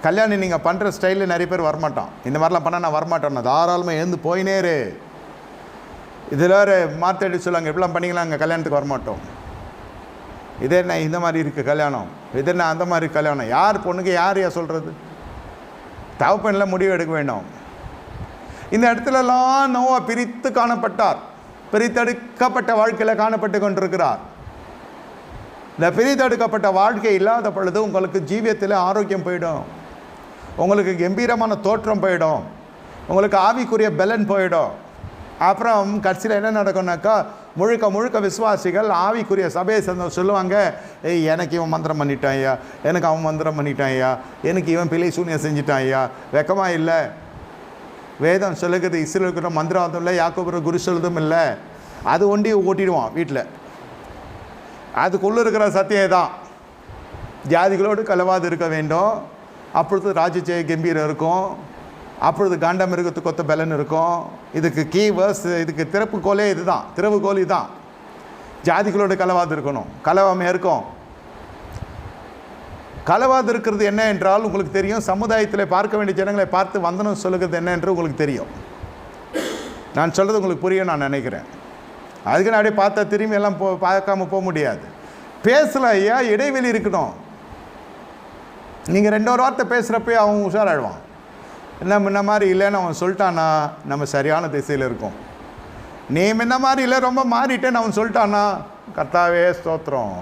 கல்யாணம் நீங்கள் பண்ணுற ஸ்டைலில் நிறைய பேர் வரமாட்டான். இந்த மாதிரிலாம் பண்ணால் நான் வரமாட்டேன், தாராளமாக எழுந்து போயினேரு. இதில் வேறு மாற்றி சொல்லுவாங்க, எப்படிலாம் பண்ணிங்களா அங்கே கல்யாணத்துக்கு வரமாட்டோம். இது என்ன இந்த மாதிரி இருக்குது கல்யாணம், இது என்ன அந்த மாதிரி கல்யாணம்? யார் பொண்ணுக்கு யார் சொல்கிறது? தகப்பனில் முடிவு எடுக்க வேண்டும். இந்த இடத்துலலாம் நோவா பிரித்து காணப்பட்டார், பிரித்தெடுக்கப்பட்ட வாழ்க்கையில் காணப்பட்டு கொண்டிருக்கிறார். இந்த பிரித்தெடுக்கப்பட்ட வாழ்க்கை இல்லாத பொழுது உங்களுக்கு ஜீவியத்தில் ஆரோக்கியம் போயிடும், உங்களுக்கு கம்பீரமான தோற்றம் போயிடும், உங்களுக்கு ஆவிக்குரிய பலன் போயிடும். அப்புறம் கடைசியில் என்ன நடக்கும்னாக்கா, முழுக்க விசுவாசிகள் ஆவிக்குரிய சபையை சேர்ந்த சொல்லுவாங்க, எனக்கு இவன் மந்திரம் பண்ணிட்டான் ஐயா, எனக்கு அவன் மந்திரம் பண்ணிட்டான் ஐயா, எனக்கு இவன் பிள்ளை சூனியம் செஞ்சிட்டான் ஐயா. வெக்கமாக இல்லை? வேதம் சொல்லுகிறது, இஸ்ரவேலுக்கு மந்திரவாதம் இல்லை, யாக்கோபுர குரு சொல்லுதும் இல்லை. அது ஒண்டி ஓட்டிடுவான் வீட்டில். அதுக்குள்ளே இருக்கிற சத்தியம் தான், ஜாதிகளோடு கலவாது இருக்க வேண்டும். அப்பொழுது ராஜ்ய கம்பீரம் இருக்கும், அப்பொழுது காண்டமிருகத்துக்கு ஒத்த பலன் இருக்கும். இதுக்கு கீவேர்ஸ், இதுக்கு திறப்புகோலே இதுதான், திறவுகோல் இதுதான். ஜாதிகளோடு கலவாது இருக்கணும், கலவாமையாக இருக்கும். கலவாது இருக்கிறது என்ன என்றால் உங்களுக்கு தெரியும். சமுதாயத்தில் பார்க்க வேண்டிய ஜனங்களை பார்த்து வந்தனம் சொல்லுகிறது என்ன என்று உங்களுக்கு தெரியும். நான் சொல்கிறது உங்களுக்கு புரியும் நான் நினைக்கிறேன். அதுக்கு நான் அப்படியே பார்த்தா திரும்பி எல்லாம் பார்க்காம போக முடியாது. பேசலாம் ஐயா, இடைவெளி இருக்கணும். நீங்கள் 2 வார்த்தை பேசுகிறப்பே அவன் உஷாராடுவான். என்ன முன்ன மாதிரி இல்லைன்னு அவன் சொல்லிட்டானா, நம்ம சரியான திசையில் இருக்கோம். நீ முன்ன மாதிரி இல்லை, ரொம்ப மாறிட்டேன்னு அவன் சொல்லிட்டானா, கர்த்தாவே ஸ்தோத்திரம்,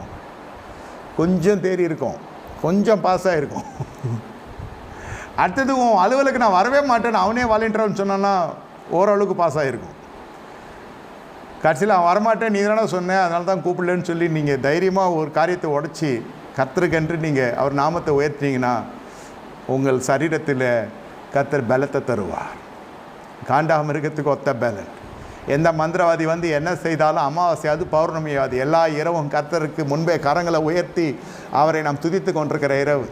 கொஞ்சம் தேறி இருக்கும், கொஞ்சம் பாஸ் ஆகிருக்கும். அடுத்தது உன் அலுவலுக்கு நான் வரவே மாட்டேன்னு அவனே வாலண்டியர்னு சொன்னான்னா ஓரளவுக்கு பாஸ் ஆகிருக்கும். கடைசியில் அவன் வரமாட்டேன் நீ தானே சொன்னேன், அதனால தான் கூப்பிடலன்னு சொல்லி நீங்கள் தைரியமாக ஒரு காரியத்தை உடச்சி கர்த்தருக்கென்று நீங்கள் அவர் நாமத்தை உயர்த்தினீங்கன்னா உங்கள் சரீரத்தில் கர்த்தர் பலத்தை தருவார். காண்டாமிருகத்துக்கு ஒத்த பலன். எந்த மந்திரவாதி வந்து என்ன செய்தாலும் அமாவாசையாது பௌர்ணமியாவது எல்லா இரவும் கர்த்தருக்கு முன்பே கரங்களை உயர்த்தி அவரை நாம் துதித்து கொண்டிருக்கிற இரவு.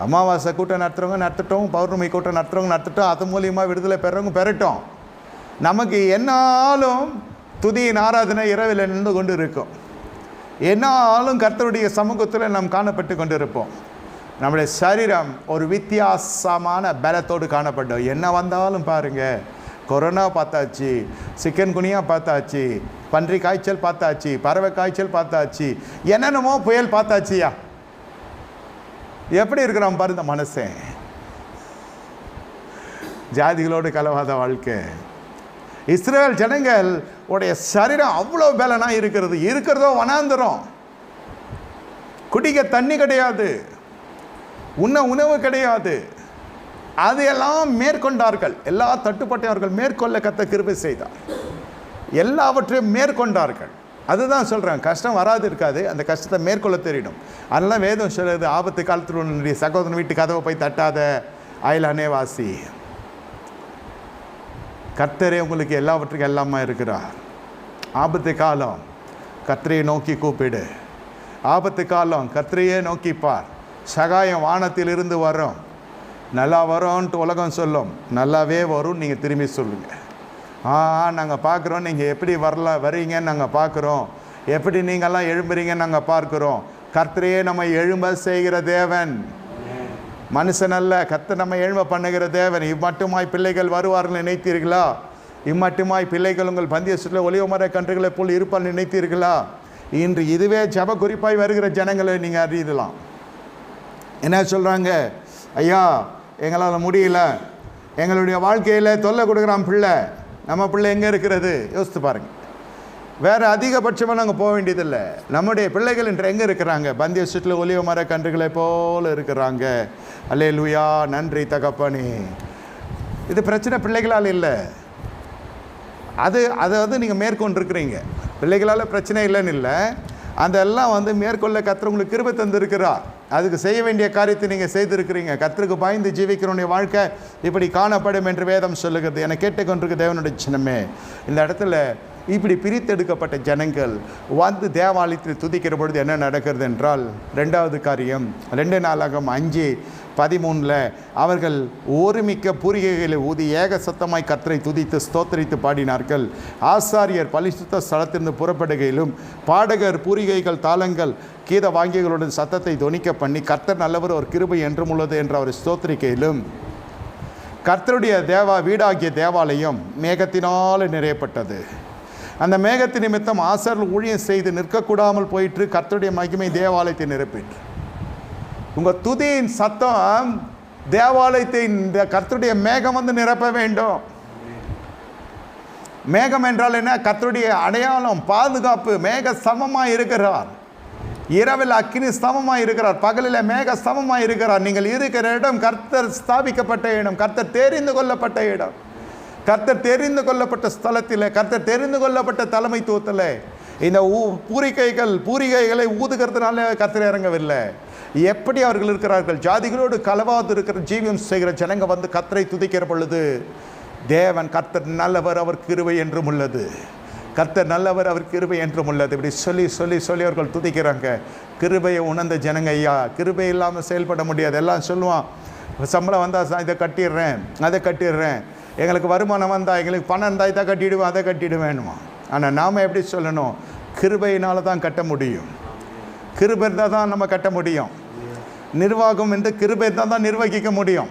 அமாவாசை கூட்டம் நடத்துகிறவங்க நடத்தட்டும், பௌர்ணமி கூட்டம் நடத்துகிறவங்க நடத்தட்டும், அது மூலியமாக விடுதலை பெறவங்க பெறட்டும். நமக்கு என்னாலும் துதியின் ஆராதனை இரவில் நின்று கொண்டு இருக்கும். என்னாலும் கர்த்தருடைய சமூகத்தில் நாம் காணப்பட்டு கொண்டு இருப்போம். நம்முடைய சரீரம் ஒரு வித்தியாசமான பலத்தோடு காணப்படும். என்ன வந்தாலும் பாருங்கள், கொரோனா பார்த்தாச்சு, சிக்கன் குனியா பார்த்தாச்சு, பன்றி காய்ச்சல் பார்த்தாச்சு, பறவை காய்ச்சல் பார்த்தாச்சு, என்னென்னமோ புயல் பார்த்தாச்சியா. எப்படி இருக்கிறோம் பாருங்க மனசன். ஜாதிகளோடு கலவாத வாழ்க்கை. இஸ்ரேல் ஜனங்கள் உடைய சரீரம் அவ்வளோ பலனா இருக்கிறதோ வனாந்தரம். குடிக்க தண்ணி கிடையாது, உண்ண உணவு கிடையாது. அதையெல்லாம் மேற்கொண்டார்கள். எல்லா தட்டுப்பாட்டையும் அவர்கள் மேற்கொள்ள கர்த்தர் கிருபை செய்தார். எல்லாவற்றையும் மேற்கொண்டார்கள். அதுதான் சொல்கிறேன், கஷ்டம் வராது இருக்காது, அந்த கஷ்டத்தை மேற்கொள்ள தெரியணும். அதெல்லாம் வேதம் சொல்லுது, ஆபத்து காலத்தில் உன்னுடைய சகோதரன் வீட்டு கதவை போய் தட்டாத அயலானே வாசி. கர்த்தரே உங்களுக்கு எல்லாவற்றுக்கும் எல்லாமே இருக்கிறார். ஆபத்து காலம் கர்த்தரையை நோக்கி கூப்பிடு. ஆபத்து காலம் கர்த்தரையே நோக்கிப்பார். சகாயம் வானத்தில் இருந்து வரும். நல்லா வரும்ன்ட்டு உலகம் சொல்லும், நல்லாவே வரும். நீங்கள் திரும்பி சொல்லுங்கள், நாங்கள் பார்க்குறோம், நீங்கள் எப்படி வரீங்கன்னு நாங்கள் பார்க்குறோம், எப்படி நீங்கள்லாம் எழும்புறீங்கன்னு நாங்கள் பார்க்குறோம். கர்த்தரையே நம்ம எழும்ப செய்கிற தேவன், மனுஷன் அல்ல. கர்த்தர் நம்ம எழும்ப பண்ணுகிற தேவன். இம்மட்டுமாய் பிள்ளைகள் வருவார்கள் நினைத்தீர்களா? இம்மட்டுமாய் பிள்ளைகள் உங்கள் பந்திய சுற்றில் ஒலிவ மர கன்றுகளை போல் இருப்பால் நினைத்தீர்களா? இன்று இதுவே ஜப குறிப்பாய் வருகிற ஜனங்களை நீங்கள் அறியலாம். என்ன சொல்கிறாங்க? ஐயா, எங்களால் முடியல, எங்களுடைய வாழ்க்கையில் தொல்லை கொடுக்குறான் பிள்ளை. நம்ம பிள்ளை எங்கே இருக்கிறது? யோசித்து பாருங்கள். வேறு அதிகபட்சமாக நாங்கள் போக வேண்டியதில்லை. நம்முடைய பிள்ளைகள் இன்று எங்கே இருக்கிறாங்க? பந்திய சுற்றில் ஒலிவ மர கன்றுகளை போல் இருக்கிறாங்க. அல்லேலூயா, நன்றி தகப்பனே. இது பிரச்சனை பிள்ளைகளால் இல்லை, அது நீங்கள் மேற்கொண்டிருக்கிறீங்க. பிள்ளைகளால் பிரச்சனை இல்லைன்னு இல்லை, அதெல்லாம் மேற்கொள்ள கர்த்தர் உங்களுக்கு கிருபை தந்திருக்கிறார். அதுக்கு செய்ய வேண்டிய காரியத்தை நீங்கள் செய்திருக்கிறீங்க. கர்த்தருக்கு பயந்து ஜீவிக்கிறவனுடைய வாழ்க்கை இப்படி காணப்படும் என்று வேதம் சொல்லுகிறது. என கேட்டுக்கொண்டிருக்க தேவனுடைய சின்னமே, இந்த இடத்துல இப்படி பிரித்தெடுக்கப்பட்ட ஜனங்கள் தேவாலயத்தில் துதிக்கிற பொழுது என்ன நடக்கிறது என்றால், 2வது காரியம் 2 நாளாகமம் 5:13 அவர்கள் ஒருமிக்க பூரிகைகளை ஊதி ஏக சத்தமாய் கர்த்தரை துதித்து ஸ்தோத்திரித்து பாடினார்கள். ஆசாரியர் பரிசுத்த ஸ்தலத்திலிருந்து புறப்படுகையிலும் பாடகர் பூரிகைகள் தாளங்கள் கீத வாங்கியங்களுடன் சத்தத்தை தொனிக்க பண்ணி கர்த்தர் நல்லவர், ஒரு கிருபை என்றும் உள்ளது என்று அவர் ஸ்தோத்திரிக்கையிலும், கர்த்தருடைய வீடாகிய தேவாலயம் மேகத்தினால் நிறையப்பட்டது. அந்த மேகத்தின் நிமித்தம் ஆசாரியர்கள் ஊழியம் செய்து நிற்கக்கூடாமல் போயிற்று. கர்த்தருடைய மகிமை தேவாலயத்தை நிரப்பிற்று. உங்கள் துதியின் சத்தம் தேவாலயத்தை இந்த கர்த்தருடைய மேகம் நிரப்ப வேண்டும். மேகம் என்றால் என்ன? கர்த்தருடைய அடையாளம், பாதுகாப்பு. மேக சமமாக இருக்கிறார். இரவில் அக்கினி ஸ்தமமாக இருக்கிறார், பகலில் மேக ஸ்தமமாக இருக்கிறார். நீங்கள் இருக்கிற இடம் கர்த்தர் ஸ்தாபிக்கப்பட்ட இடம், கர்த்தர் தெரிந்து கொள்ளப்பட்ட இடம், கர்த்தர் தெரிந்து கொள்ளப்பட்ட ஸ்தலத்தில், கர்த்தர் தெரிந்து கொள்ளப்பட்ட தலைமைத்துவத்தில். இந்த பூரிகைகளை ஊதுகிறதுனால கர்த்தர் இறங்கவில்லை. எப்படி அவர்கள் இருக்கிறார்கள்? ஜாதிகளோடு கலவாது இருக்கிற ஜீவியம் செய்கிற ஜனங்க கர்த்தரை துதிக்கிற பொழுது, தேவன் கர்த்தர் நல்லவர், அவர் கிருபை என்றும் உள்ளது. கர்த்தர் நல்லவர், அவர் கிருபை என்றும் உள்ளது. இப்படி சொல்லி சொல்லி சொல்லி அவர்கள் துதிக்கிறாங்க. கிருபையை உணர்ந்த ஜனங்க, ஐயா கிருபை இல்லாமல் செயல்பட முடியாது. எல்லாம் சொல்லுவான், சம்பளம் வந்தால் இதை கட்டிடுறேன், அதை கட்டிடுறேன், எங்களுக்கு வருமானம் வந்தால், எங்களுக்கு பணம் இருந்தால் இதை கட்டிடுவேன், அதை கட்டிடுவேணுமா. ஆனால் நாம் எப்படி சொல்லணும்? கிருபையினால் தான் கட்ட முடியும். கிருபை இருந்தால் தான் நம்ம கட்ட முடியும். நிர்வாகம் என்று கிருபை இருந்தால் தான் நிர்வகிக்க முடியும்.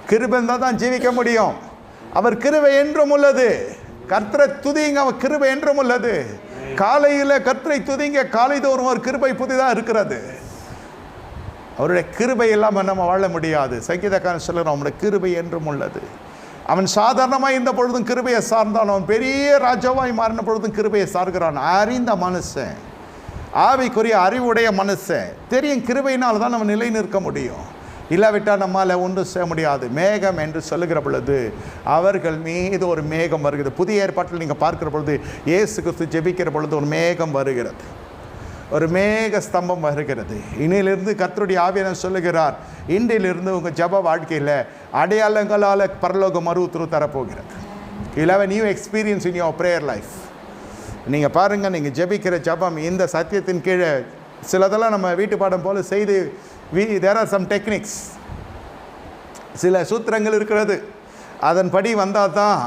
கிருபை இருந்தால் தான் ஜீவிக்க முடியும். அவர் கிருபை என்றும் உள்ளது. கர்த்தரை துதிங்க, அவர் கிருபை என்றும் உள்ளது. காலையில் கர்த்தரை துதிங்க, காலை தோறும் ஒரு கிருபை புதிதாக இருக்கிறது. அவருடைய கிருபை இல்லாமல் நம்ம வாழ முடியாது. சங்கீதக்காரன் சொல்லுறோம், அவனுடைய கிருபை என்றும் உள்ளது. அவன் சாதாரணமாக இந்த பொழுதும் கிருபையை சார்ந்தான். அவன் பெரிய ராஜாவாய் மாறின பொழுதும் கிருபையை சார்கிறான். அறிந்த மனுஷன், ஆவிக்குரிய அறிவுடைய மனுஷன், தெரியும் கிருபையினால் தான் நம்ம நிலை நிற்க முடியும். இல்லாவிட்டால் நம்மால் ஒன்றும் செய்ய முடியாது. மேகம் என்று சொல்லுகிற பொழுது அவர்கள் மீது ஒரு மேகம் வருகிறது. புதிய ஏற்பாட்டில் நீங்கள் பார்க்கிற பொழுது இயேசு கிறிஸ்து ஜெபிக்கிற பொழுது ஒரு மேகம் வருகிறது, ஒரு மேக ஸ்தம்பம் வருகிறது. இனியிலிருந்து கர்த்தருடைய ஆவியானவர் சொல்லுகிறார், இன்றிலிருந்து உங்கள் ஜப வாழ்க்கையில் அடையாளங்களால் பரலோக மறுஉத்தரவு தரப்போகிறது. You have a new experience in your prayer life. நீங்கள் பாருங்கள், நீங்கள் ஜெபிக்கிற ஜபம் இந்த சத்தியத்தின் கீழே சிலதெல்லாம் நம்ம வீட்டு பாடம் போல் செய்து there are some techniques. சில சூத்திரங்கள் இருக்கிறது. அதன்படி வந்தால் தான்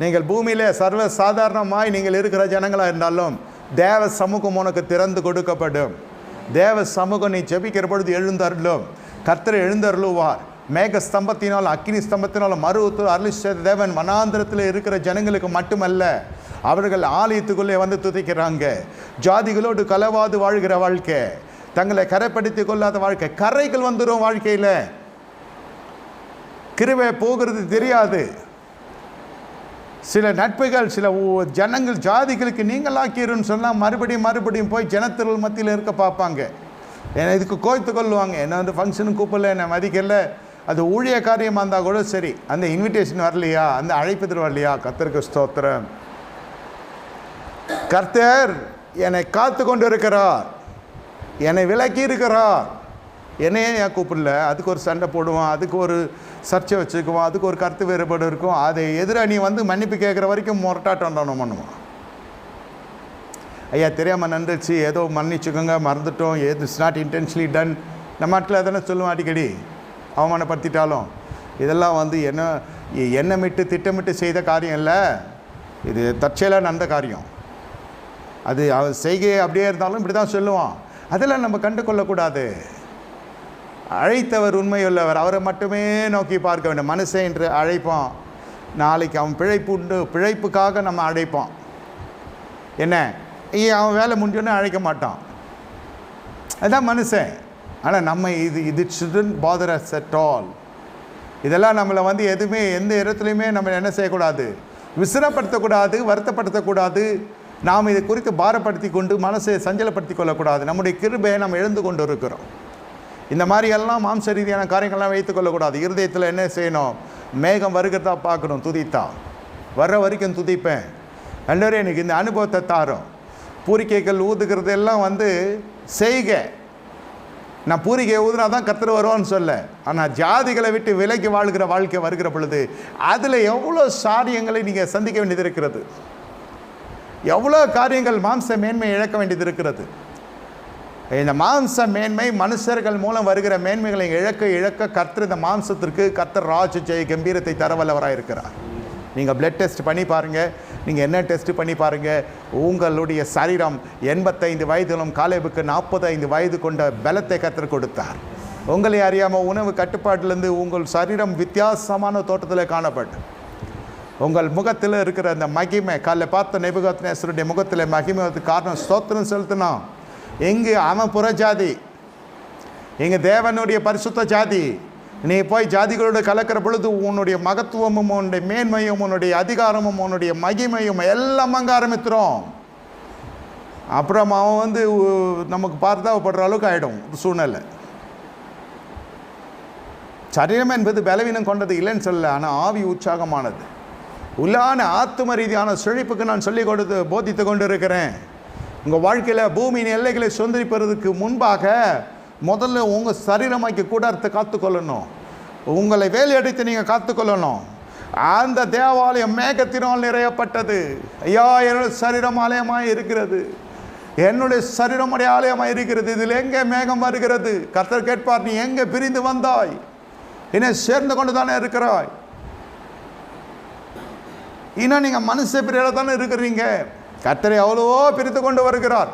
நீங்கள் பூமியிலே சர்வ சாதாரணமாய் நீங்கள் இருக்கிற ஜனங்களாக இருந்தாலும் தேவ சமூகம் உனக்கு திறந்து கொடுக்கப்படும். தேவ சமூகம் நீ ஜெபிக்கிற பொழுது எழுந்தருளும். கர்த்தர் எழுந்தருளுவார். மேக ஸ்தம்பத்தினால் அக்கினி ஸ்தம்பத்தினால் மறுத்து அருளி செய்த தேவன் வனாந்திரத்தில் இருக்கிற ஜனங்களுக்கு மட்டுமல்ல, அவர்கள் ஆலயத்துக்குள்ளே வந்து துதிக்கிறாங்க. ஜாதிகளோடு கலவாது வாழ்கிற வாழ்க்கை, தங்களை கரைப்படுத்தி கொள்ளாத வாழ்க்கை, கரைகள் வந்துடும் வாழ்க்கையில். கிருபை போகிறது தெரியாது. சில நட்புகள் சில ஜனங்கள் ஜாதிகளுக்கு நீங்களாக்கிருன்னு சொன்னால் மறுபடியும் போய் ஜனத்திரள் மத்தியில் இருக்க பார்ப்பாங்க. என்னை இதுக்கு கோய்த்து கொள்ளுவாங்க. என்ன வந்து ஃபங்க்ஷனுக்கு கூப்பிடல, என்னை மதிக்கல. அது ஊழிய காரியமாக இருந்தால் கூட சரி, அந்த இன்விடேஷன் வரலையா, அந்த அழைப்பதில் வரலையா, கர்த்தருக்கு ஸ்தோத்திரம். கர்த்தர் என்னை காத்து கொண்டு இருக்கிறார், என்னை விலக்கி இருக்கிறார். என்னையே ஏன் கூப்பிடல? அதுக்கு ஒரு சண்டை போடுவான், அதுக்கு ஒரு சர்ச்சை வச்சுக்குவான், அதுக்கு ஒரு கருத்து வேறுபாடு இருக்கும். அதை எதிராக நீ வந்து மன்னிப்பு கேட்குற வரைக்கும் முரட்டாட்டம் பண்ணுவான். ஐயா தெரியாமல் நன்றிச்சு, ஏதோ மன்னிச்சுக்கோங்க, மறந்துட்டோம், இட்ஸ் நாட் இன்டென்ஷனலி டன். நம்ம நாட்டில் அதெல்லாம் சொல்லுவோம் அடிக்கடி, அவமானப்படுத்திட்டாலும். இதெல்லாம் வந்து எண்ணமிட்டு திட்டமிட்டு செய்த காரியம் இல்லை, இது தற்செயலாக நடந்த காரியம். அது செய்கை அப்படியே இருந்தாலும் இப்படி தான் சொல்லுவான். அதெல்லாம் நம்ம கண்டு கொள்ளக்கூடாது. அழைத்தவர் உண்மையுள்ளவர், அவரை மட்டுமே நோக்கி பார்க்க வேண்டும். மனுஷன் என்று அழைப்பான், நாளைக்கு அவன் பிழைப்புக்காக நம்ம அழைப்பான். என்ன அவன் வேலை முடிஞ்சோன்னே அழைக்க மாட்டான், அதுதான் மனுஷன். ஆனால் நம்ம இது shouldn't bother us at all. இதெல்லாம் நம்மளை வந்து எதுவுமே எந்த இடத்துலையுமே நம்ம என்ன செய்யக்கூடாது, விசிறப்படுத்தக்கூடாது, வருத்தப்படுத்தக்கூடாது. நாம் இது குறித்து பாரப்படுத்தி கொண்டு மனசை சஞ்சலப்படுத்தி கொள்ளக்கூடாது. நம்முடைய கிருபையை நம்ம எழுந்து கொண்டு இருக்கிறோம். இந்த மாதிரியெல்லாம் மாம்ச ரீதியான காரியங்கள்லாம் வைத்து கொள்ளக்கூடாது. இருதயத்தில் என்ன செய்யணும், மேகம் வருகிறதா பார்க்கணும், துதித்தா வர்ற வரைக்கும் துதிப்பேன். ரெண்டரே எனக்கு இந்த அனுபவத்தை தாரும். பூரிக்கைகள் ஊதுகிறது எல்லாம் வந்து செய்க, நான் பூரிக்கையை ஊதுனா தான் கர்த்தர் வருவான்னு சொல்ல. ஆனால் ஜாதிகளை விட்டு விலகி வாழ்கிற வாழ்க்கை வருகிற பொழுது அதில் எவ்வளோ சாரியங்களை நீங்கள் சந்திக்க வேண்டியது இருக்கிறது, எவ்வளோ காரியங்கள் மாம்ச மேன்மை இழக்க வேண்டியது இருக்கிறது. இந்த மாம்ச மேன்மை மனுஷர்கள் மூலம் வருகிற மேன்மைகளை இழக்க கர்த்தர் இந்த மாம்சத்திற்கு கர்த்தர் ராஜ ஜெய கம்பீரத்தை தரவல்லவராக இருக்கிறார். நீங்கள் பிளட் டெஸ்ட் பண்ணி பாருங்கள், நீங்கள் என்ன டெஸ்ட் பண்ணி பாருங்கள், உங்களுடைய சரீரம் 85 வயதிலும் காலேபுக்கு 45 வயது கொண்ட பலத்தை கர்த்தர் கொடுத்தார். உங்களை அறியாமல் உணவு கட்டுப்பாட்டிலேருந்து உங்கள் சரீரம் வித்தியாசமான தோட்டத்தில் காணப்பட்டு உங்கள் முகத்தில் இருக்கிற அந்த மகிமை, காலைல பார்த்த நேபுகாத்நேசருடைய முகத்தில் மகிமைக்கு காரணம் ஸ்தோத்திரம் செலுத்தினோம். எங்கு அவன் புறஜாதி, எங்கள் தேவனுடைய பரிசுத்த ஜாதி. நீ போய் ஜாதிகளோடு கலக்கிற பொழுது உன்னுடைய மகத்துவமும் உன்னுடைய மேன்மையும் உன்னுடைய அதிகாரமும் உன்னுடைய மகிமையும் எல்லாம் அங்கே ஆரம்பித்துரும். அப்புறம் அவன் வந்து நமக்கு பார்த்தாவப்படுற அளவுக்கு ஆகிடும் சூழ்நிலை. சரீரம் என்பது பலவீனம் கொண்டது இல்லைன்னு சொல்ல, ஆனால் ஆவி உற்சாகமானது. உள்ளான ஆத்தும ரீதியான செழிப்புக்கு நான் சொல்லிக் கொடுத்து போதித்து கொண்டு இருக்கிறேன். உங்கள் வாழ்க்கையில் பூமியின் எல்லைகளை சுதந்திரிப்பதற்கு முன்பாக முதல்ல உங்கள் சரீரமாக்கி கூடாரத்தை காத்துக்கொள்ளணும். உங்களை வேலையடித்து நீங்கள் காத்துக்கொள்ளணும். அந்த தேவாலயம் மேகத்தினால் நிறையப்பட்டது. ஐயா, என்னுடைய சரீரம் ஆலயமாக இருக்கிறது, என்னுடைய சரீரமுடைய ஆலயமாக இருக்கிறது, இதில் எங்கே மேகம் வருகிறது? கர்த்தர் கேட்பார், நீ எங்கே பிரிந்து வந்தாய்? என்னை சேர்ந்து கொண்டு தானே இருக்கிறாய். இன்னும் நீங்கள் மனுஷ பிரிவில் தானே இருக்கிறீங்க. கர்த்தரை அவ்வளவோ பிரித்து கொண்டு வருகிறார்.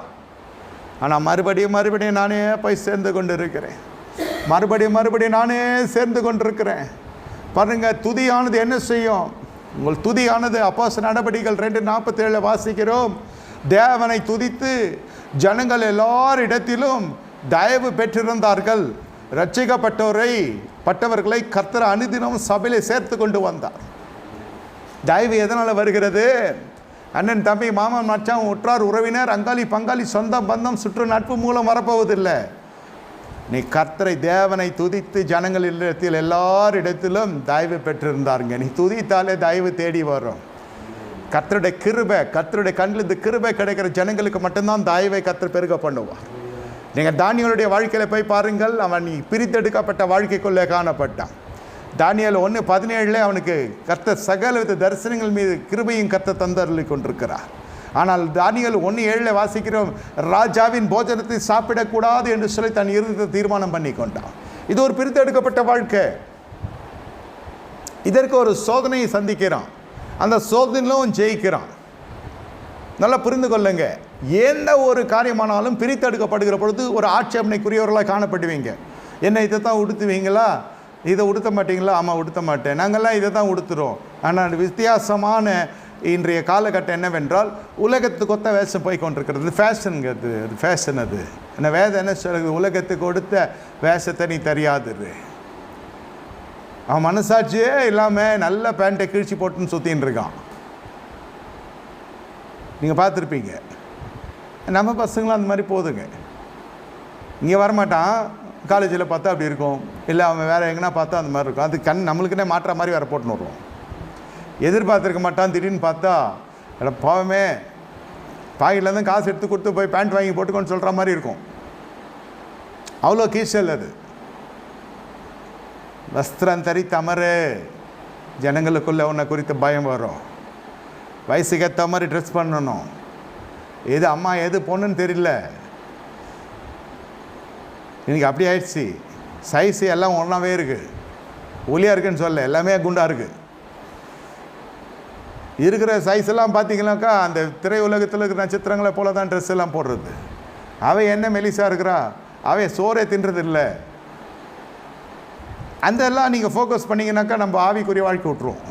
ஆனால் மறுபடியும் நானே போய் சேர்ந்து கொண்டு இருக்கிறேன். மறுபடியும் நானே சேர்ந்து கொண்டிருக்கிறேன். பாருங்கள், துதியானது என்ன செய்யும்? உங்கள் துதியானது அப்போஸ்தலர் நடபடிகள் 2:47 வாசிக்கிறோம். தேவனை துதித்து ஜனங்கள் எல்லாரிடத்திலும் தயவு பெற்றிருந்தார்கள். ரட்சிக்கப்பட்டவர்களை கர்த்தர் அனுதினம் சபையிலே சேர்த்து கொண்டு வந்தார். தயவு எதனால் வருகிறது? அண்ணன், தம்பி, மாமன், மச்சான், உற்றார் உறவினர், அங்காளி பங்காளி, சொந்த பந்தம், சுற்று நட்பு மூலம் வரப்போவதில்லை. நீ கர்த்தரை தேவனை துதித்து ஜனங்கள் இல்லத்தில் எல்லாரிடத்திலும் தயவு பெற்றிருந்தாருங்க. நீ துதித்தாலே தயவு தேடி வரும். கர்த்தருடைய கிருபை, கர்த்தருடைய கண்ணில் இந்த கிருபை கிடைக்கிற ஜனங்களுக்கு மட்டும்தான் தயவை கர்த்தர் பெருக பண்ணுவார். நீங்கள் தானியேலுடைய வாழ்க்கையில் போய் பாருங்கள். அவன் பிரித்தெடுக்கப்பட்ட வாழ்க்கைக்குள்ளே காணப்பட்டான். தானியேல் 1:17 அவனுக்கு கர்த்தர் சகலவித தரிசனங்கள் மீது கிருபையும் கர்த்தர் தந்தருளி கொண்டிருக்கிறார். ஆனால் தானியேல் 1:7 வாசிக்கிறோம், ராஜாவின் போஜனத்தை சாப்பிடக்கூடாது என்று சொல்லி தன் இருதயத்தை தீர்மானம் பண்ணி கொண்டான். இது ஒரு பிரித்தெடுக்கப்பட்ட வாழ்க்கை. இதற்கு ஒரு சோதனையை சந்திக்கிறான், அந்த சோதனையிலும் ஜெயிக்கிறான். நல்லா புரிந்து கொள்ளுங்க, எந்த ஒரு காரியமானாலும் பிரித்தெடுக்கப்படுகிற பொழுது ஒரு ஆட்சேபனைக்குரியவர்களாக காணப்படுவீங்க. என்ன இதை தான் உடுத்துவீங்களா, இதை உடுத்த மாட்டிங்களா? ஆமாம் உடுத்த மாட்டேன். நாங்கள்லாம் இதை தான் உடுத்துகிறோம். ஆனால் வித்தியாசமான இன்றைய காலகட்டம் என்னவென்றால், உலகத்துக்கு ஒத்த வேஷம் போய் கொண்டிருக்கிறது. ஃபேஷனுங்கிறது, அது ஃபேஷன். அது என்ன வேதம் என்ன சொல்லுது? உலகத்துக்கு கொடுத்த வேஷத்தை நீ தெரியாது. அவன் மனசாட்சியே இல்லாமல் நல்ல பேண்ட்டை கிழிச்சி போட்டுன்னு சுற்றின்னு இருக்கான். நீங்கள் பார்த்துருப்பீங்க. நம்ம பசங்களும் அந்த மாதிரி போதுங்க. இங்கே வரமாட்டான், காலேஜில் பார்த்தா அப்படி இருக்கும், இல்லை அவன் வேறு எங்கன்னா பார்த்தா அந்த மாதிரி இருக்கும். அது நம்மளுக்குன்னே மாற்ற மாதிரி வேறு போட்டுன்னு வருவோம். எதிர்பார்த்துருக்க மாட்டான், திடீர்னு பார்த்தா பாவமே பாக்கெட்லேருந்து காசு எடுத்து கொடுத்து போய் பேண்ட் வாங்கி போட்டுக்கோன்னு சொல்கிற மாதிரி இருக்கும். அவ்வளோ கீழ்ச்சல் அது. வஸ்திரம் தரித்த அமரு, ஜனங்களுக்குள்ளே உன்னை குறித்த பயம் வரும். வயசுக்கு ஏற்ற மாதிரி ட்ரெஸ் பண்ணணும். எது அம்மா எது பொண்ணுன்னு தெரியல. இன்றைக்கி அப்படி ஆயிடுச்சு. சைஸு எல்லாம் ஒன்றாவே இருக்குது. ஒலியாக இருக்குன்னு சொல்ல, எல்லாமே குண்டாக இருக்குது. இருக்கிற சைஸ் எல்லாம் பார்த்தீங்கன்னாக்கா அந்த திரை உலகத்தில் இருக்கிற நட்சத்திரங்களை போல தான் ட்ரெஸ் எல்லாம் போடுறது. அவன் என்ன மெலிசாக இருக்கிறா, அவன் சோறே தின்றது இல்லை. அந்த எல்லாம் நீங்கள் ஃபோக்கஸ் பண்ணிங்கனாக்கா நம்ம ஆவிக்குரிய வாழ்க்கை விட்ருவோம்.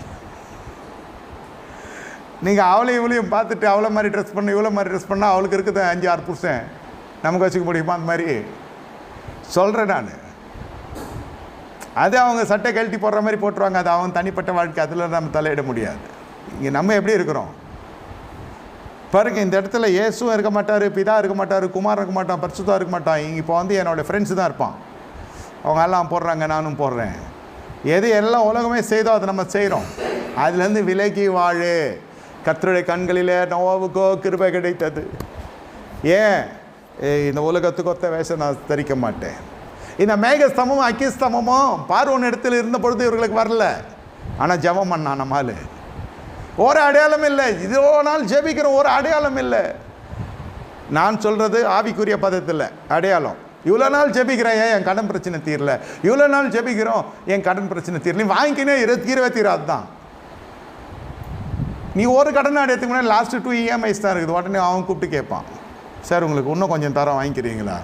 நீங்கள் அவளையும் இவளையும் பார்த்துட்டு அவளை மாதிரி ட்ரெஸ் பண்ண இவ்வளோ மாதிரி ட்ரெஸ் பண்ணால் அவளுக்கு இருக்குது 5-6 புருஷன், நமக்கு வச்சுக்க முடியுமா? அந்த மாதிரி சொல்கிறேன் நான். அது அவங்க சட்டை கழட்டி போடுற மாதிரி போட்டுருவாங்க. அது அவங்க தனிப்பட்ட வாழ்க்கை, அதில் நம்ம தலையிட முடியாது. இங்கே நம்ம எப்படி இருக்கிறோம் பாருங்க. இந்த இடத்துல இயேசுவும் இருக்க மாட்டார், பிதா இருக்க மாட்டார், குமார் இருக்க மாட்டான், பரிசுத்தா இருக்க மாட்டான். இங்கே இப்போ வந்து என்னோடய ஃப்ரெண்ட்ஸு தான் இருப்பான். அவங்க எல்லாம் போடுறாங்க, நானும் போடுறேன். எது எல்லாம் உலகமே செய்தோ அதை நம்ம செய்கிறோம். அதுலேருந்து விலகி வாழு. கர்த்தருடைய கண்களிலே நோவுக்கோ கிருபை கிடைத்தது. ஏன் இந்த உலகத்துக்கு ஒத்த வேஷம் நான் தரிக்க மாட்டேன். இந்த மேகஸ்தமும் அக்கிஸ்தமும் பார்வோன் இடத்துல இருந்த பொழுது இவர்களுக்கு வரல. ஆனால் ஜெபம் பண்ணான் நம்மால். ஒரு அடையாளம் இல்லை. இதோ நாள் ஜெபிக்கிறோம், ஒரு அடையாளம் இல்லை. நான் சொல்கிறது ஆவிக்குரிய பதத்தில் அடையாளம். இவ்வளோ நாள் ஜெபிக்கிறேன், ஏன் என் கடன் பிரச்சனை தீரல? இவ்வளோ நாள் ஜெபிக்கிறோம், என் கடன் பிரச்சனை தீரல. வாங்கிக்கினே தீரவே தீராது தான். நீ ஒரு கடன் அடையத்துக்கு முன்னாடி லாஸ்ட்டு 2 EMIs தான் இருக்குது. உடனே அவன் கூப்பிட்டு கேட்பான், சார் உங்களுக்கு இன்னும் கொஞ்சம் தரம் வாங்கிக்கிறீங்களா?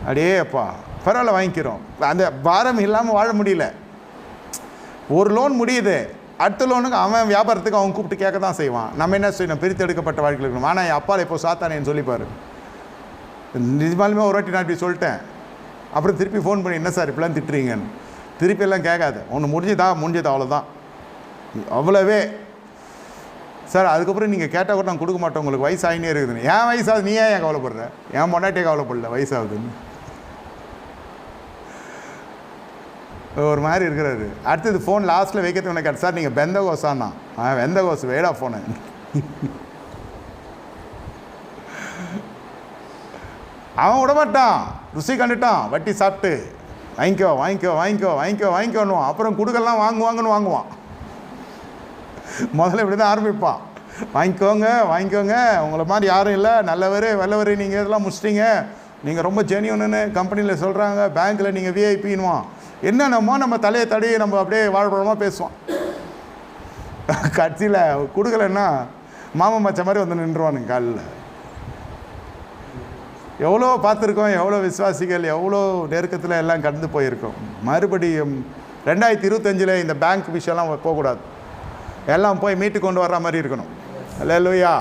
அடே அப்பா பரவாயில்ல வாங்கிக்கிறோம். அந்த பாரம் இல்லாமல் வாழ முடியல. ஒரு லோன் முடியுது, அடுத்த லோனுக்கு அவன் வியாபாரத்துக்கு அவன் கூப்பிட்டு கேட்க தான் செய்வான். நம்ம என்ன செய்யணும்? பிரித்து எடுக்கப்பட்ட வாழ்க்கை இருக்கணும். ஆனால் என் அப்பாவில் இப்போ சாத்தானேன்னு சொல்லிப்பார். நிஜமாலுமே ஒரு வாட்டி நான் இப்படி சொல்லிட்டேன். அப்புறம் திருப்பி ஃபோன் பண்ணி, என்ன சார் இப்படிலாம் திட்டுறீங்கன்னு. திருப்பி எல்லாம் கேட்காது, ஒன்று முடிஞ்சதா அவ்வளோதான், அவ்வளோவே. சார் அதுக்கப்புறம் நீங்கள் கேட்டால் கூட நான் கொடுக்க மாட்டோம், உங்களுக்கு வயசு ஆகினே இருக்குதுன்னு. ஏன் வயசாகுது, நீ ஏன் கவலைப்படுற? ஏன் பொண்டாட்டியே கவலைப்படல வயசாகுதுன்னு. ஒரு மாதிரி இருக்கிறாரு. அடுத்தது ஃபோன் லாஸ்ட்டில் வைக்கிறதுக்கு உனக்கு கேட்ட, சார் நீங்கள் பெந்த கோசானா? வெந்த கோசு வேடா ஃபோனு. அவன் விடமாட்டான், ருசி கண்டுட்டான், வட்டி சாப்பிட்டு வாங்கிக்கோ வாங்கிக்கோ வாங்கிக்கோ வாங்கிக்கோ வாங்கிக்கோன்னுவான். அப்புறம் கொடுக்கலாம் வாங்குவான். முதல்ல இப்படி தான் ஆரம்பிப்பான். வாங்கிக்கோங்க வாங்கிக்கோங்க, உங்களை மாதிரி யாரும் இல்லை, நல்லவர் வல்லவர், நீங்கள் இதெல்லாம் முடிச்சிட்டிங்க, நீங்கள் ரொம்ப ஜெனியூன்னு கம்பெனியில் சொல்கிறாங்க, பேங்க்கில் நீங்கள் விஐபின்னுவான். என்னென்னமோ நம்ம தலையை தடி நம்ம அப்படியே வாழ்படமாக பேசுவோம். கட்சியில் கொடுக்கலன்னா மாமா மச்ச மாதிரி வந்து நின்றுவானுங்க காலில். எவ்வளோ பார்த்துருக்கோம், எவ்வளோ விசுவாசிகள் எவ்வளோ நெருக்கத்தில் எல்லாம் கடந்து போயிருக்கோம். மறுபடியும் 2025 இந்த பேங்க் விஷயம்லாம் போகக்கூடாது. எல்லாம் போய் மீட்டு கொண்டு வர்ற மாதிரி இருக்கணும். அல்லேலூயா.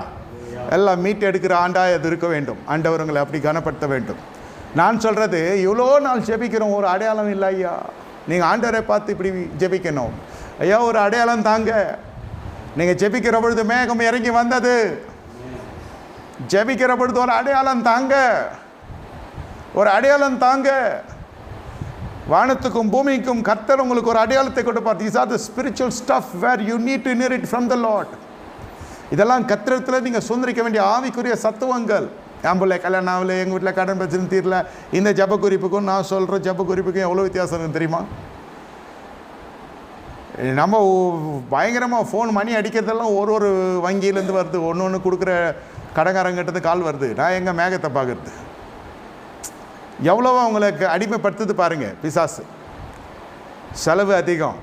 எல்லாம் மீட்டு எடுக்கிற ஆண்டாக அது இருக்க வேண்டும். ஆண்டவர்களை அப்படி கனப்படுத்த வேண்டும். நான் சொல்கிறது, இவ்வளோ நாள் ஜெபிக்கிறோம், ஒரு அடையாளம் இல்லை ஐயா. நீங்கள் ஆண்டவரை பார்த்து இப்படி ஜெபிக்கணும் ஐயா, ஒரு அடையாளம் தாங்க. நீங்கள் ஜெபிக்கிற பொழுது மேகம் இறங்கி வந்தது, ஜெபிக்கிற பொழுது ஒரு அடையாளம் தாங்க, ஒரு அடையாளம் தாங்க. வானத்துக்கும் பூமிக்கும் கர்த்தர் உங்களுக்கு ஒரு அடையாளத்தை கொடுப்பார். These are the spiritual stuff where you need to inherit from the Lord. இதெல்லாம் கர்த்தரத்தில் நீங்கள் சுதந்திரிக்க வேண்டிய ஆவிக்குரிய சத்துவங்கள். ஆம்பளை கல்யாணம் ஆகலை, எங்கள் வீட்டில் கடன் பிரச்சனை தீரல, இந்த ஜப குறிப்புக்கும் நான் சொல்கிற ஜப குறிப்புக்கும் எவ்வளோ வித்தியாசம் இருக்குன்னு தெரியுமா? நம்ம பயங்கரமாக ஃபோன் மணி அடிக்கிறதெல்லாம் ஒரு வங்கியிலேருந்து வருது, ஒன்று கொடுக்குற கடங்காரங்கிட்டது கால் வருது. நான் எங்கள் மேகத்தை பார்க்குறது எவ்வளவோ அவங்களுக்கு அடிமைப்படுத்துது பாருங்கள் பிசாசு. செலவு அதிகம்,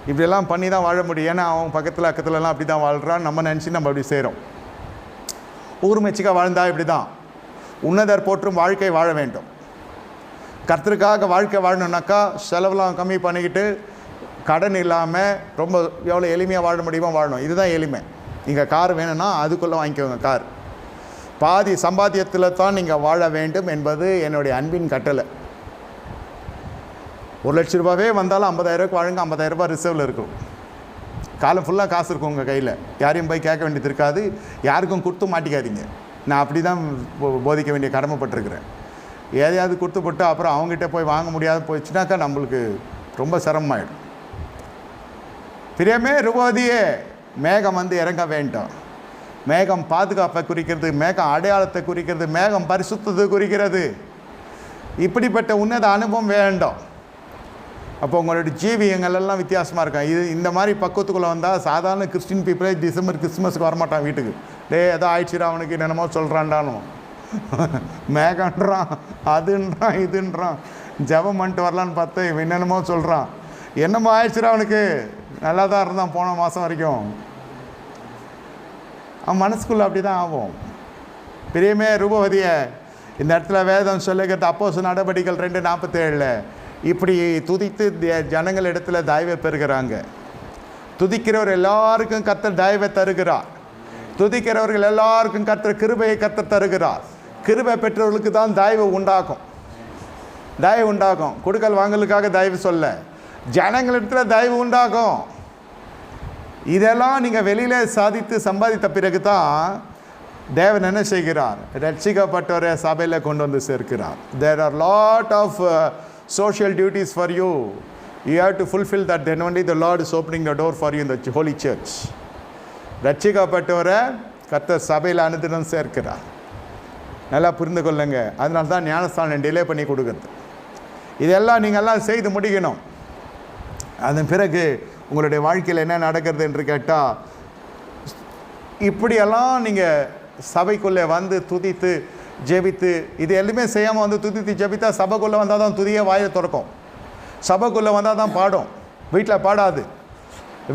இப்படியெல்லாம் பண்ணி தான் வாழ முடியும். ஏன்னா அவன் பக்கத்தில் அக்கத்துலலாம் அப்படி தான் வாழ்கிறான். நம்ம நினச்சி நம்ம அப்படி செய்கிறோம். ஊர் மெச்சிக்கா வாழ்ந்தா இப்படி தான். உன்னதர் போற்றும் வாழ்க்கை வாழ வேண்டும். கர்த்தருக்காக வாழ்க்கை வாழணுன்னாக்கா செலவெல்லாம் கம்மி பண்ணிக்கிட்டு கடன் இல்லாமல் ரொம்ப எவ்வளோ எளிமையாக வாழ முடியுமோ வாழணும். இதுதான் எளிமை. நீங்கள் கார் வேணும்னா அதுக்குள்ளே வாங்கிக்கோங்க கார். பாதி சம்பாத்தியத்தில் தான் நீங்கள் வாழ வேண்டும் என்பது என்னுடைய அன்பின் கட்டளை. 1 லட்ச ரூபாவே வந்தாலும் 50,000 வாழுங்க. 50,000 ரூபாய் ரிசர்வில் இருக்கும். காலம் ஃபுல்லாக காசு இருக்கும் உங்கள் கையில். யாரையும் போய் கேட்க வேண்டியது இருக்காது. யாருக்கும் கொடுத்து மாட்டிக்காதீங்க. நான் அப்படி தான் போதிக்க வேண்டிய கடமைப்பட்டிருக்கிறேன். எதையாவது கொடுத்து போட்டு அப்புறம் அவங்ககிட்ட போய் வாங்க முடியாது போயிடுச்சுனாக்கா நம்மளுக்கு ரொம்ப சிரமமாயிடும். பிரியமே ரூபவதியே, மேகம் வந்து இறங்க வேண்டும். மேகம் பாதுகாப்பை குறிக்கிறது, மேகம் அடையாளத்தை குறிக்கிறது, மேகம் பரிசுத்தத்தை குறிக்கிறது. இப்படிப்பட்ட உன்னத அனுபவம் வேண்டும். அப்போ உங்களுடைய ஜீவியங்கள் எல்லாம் வித்தியாசமாக இருக்கும். இந்த மாதிரி பக்குவத்துக்குள்ளே வந்தால் சாதாரண கிறிஸ்டின் பீப்புளே டிசம்பர் கிறிஸ்துமஸுக்கு வரமாட்டான் வீட்டுக்கு. ஏதோ ஆயிடுச்சுரா அவனுக்கு என்னென்னமோ சொல்கிறான்டானோ, மேகன்றான், அதுன்றான், இதுன்றான், ஜபம் பண்ணிட்டு வரலான்னு பார்த்து இவன் என்னென்னமோ சொல்கிறான். என்னமோ ஆயிடுச்சுரா அவனுக்கு, நல்லா தான் இருந்தான் போன மாதம் வரைக்கும். அவன் மனசுக்குள்ளே அப்படி தான் ஆகும். பிரியமே ரூபவதியை, இந்த இடத்துல வேதம் சொல்லுகிறது அப்போஸ்தலர் நடபடிகள் 2:47 இப்படி துதித்து ஜனங்கள் இடத்துல தயவை பெறுகிறாங்க. துதிக்கிறவர் எல்லாருக்கும் கர்த்தர் தயவை தருகிறார். துதிக்கிறவர்கள் எல்லாருக்கும் கர்த்தர் கிருபையை கர்த்தர் தருகிறார். கிருபை பெற்றவர்களுக்கு தான் தயவு உண்டாகும். தயவு உண்டாகும். கொடுக்கல் வாங்கலுக்காக தயவு சொல்ல, ஜனங்களிடத்தில் தயவு உண்டாகும். இதெல்லாம் நீங்கள் வெளியிலே சாதித்து சம்பாதித்த பிறகு தான் தேவன் என்ன செய்கிறார்? ரட்சிக்கப்பட்டவரை சபையில் கொண்டு வந்து சேர்க்கிறார். There are lot of social duties for you. You have to fulfill that. Then only the Lord is opening the door for you in the holy church. ரட்சிக்கப்பட்டவரை கர்த்தர் சபையில் அனுதினம் சேர்க்கிறார். நல்லா புரிந்து கொள்ளுங்க. அதனால தான் ஞானஸ்தானம் டிலே பண்ணி கொடுக்குறது. இதெல்லாம் நீங்கள்லாம் செய்து முடிக்கணும். அதன் பிறகு உங்களுடைய வாழ்க்கையில் என்ன நடக்கிறது என்று கேட்டால், இப்படியெல்லாம் நீங்கள் சபைக்குள்ளே வந்து துதித்து ஜெபித்து, இது எல்லாமே செய்யாமல் வந்து துதித்து ஜெபித்தா சபைக்குள்ளே வந்தால் தான் துதியை வாயை திறக்கும். சபைக்குள்ளே வந்தால் தான் பாடும். வீட்டில் பாடாது.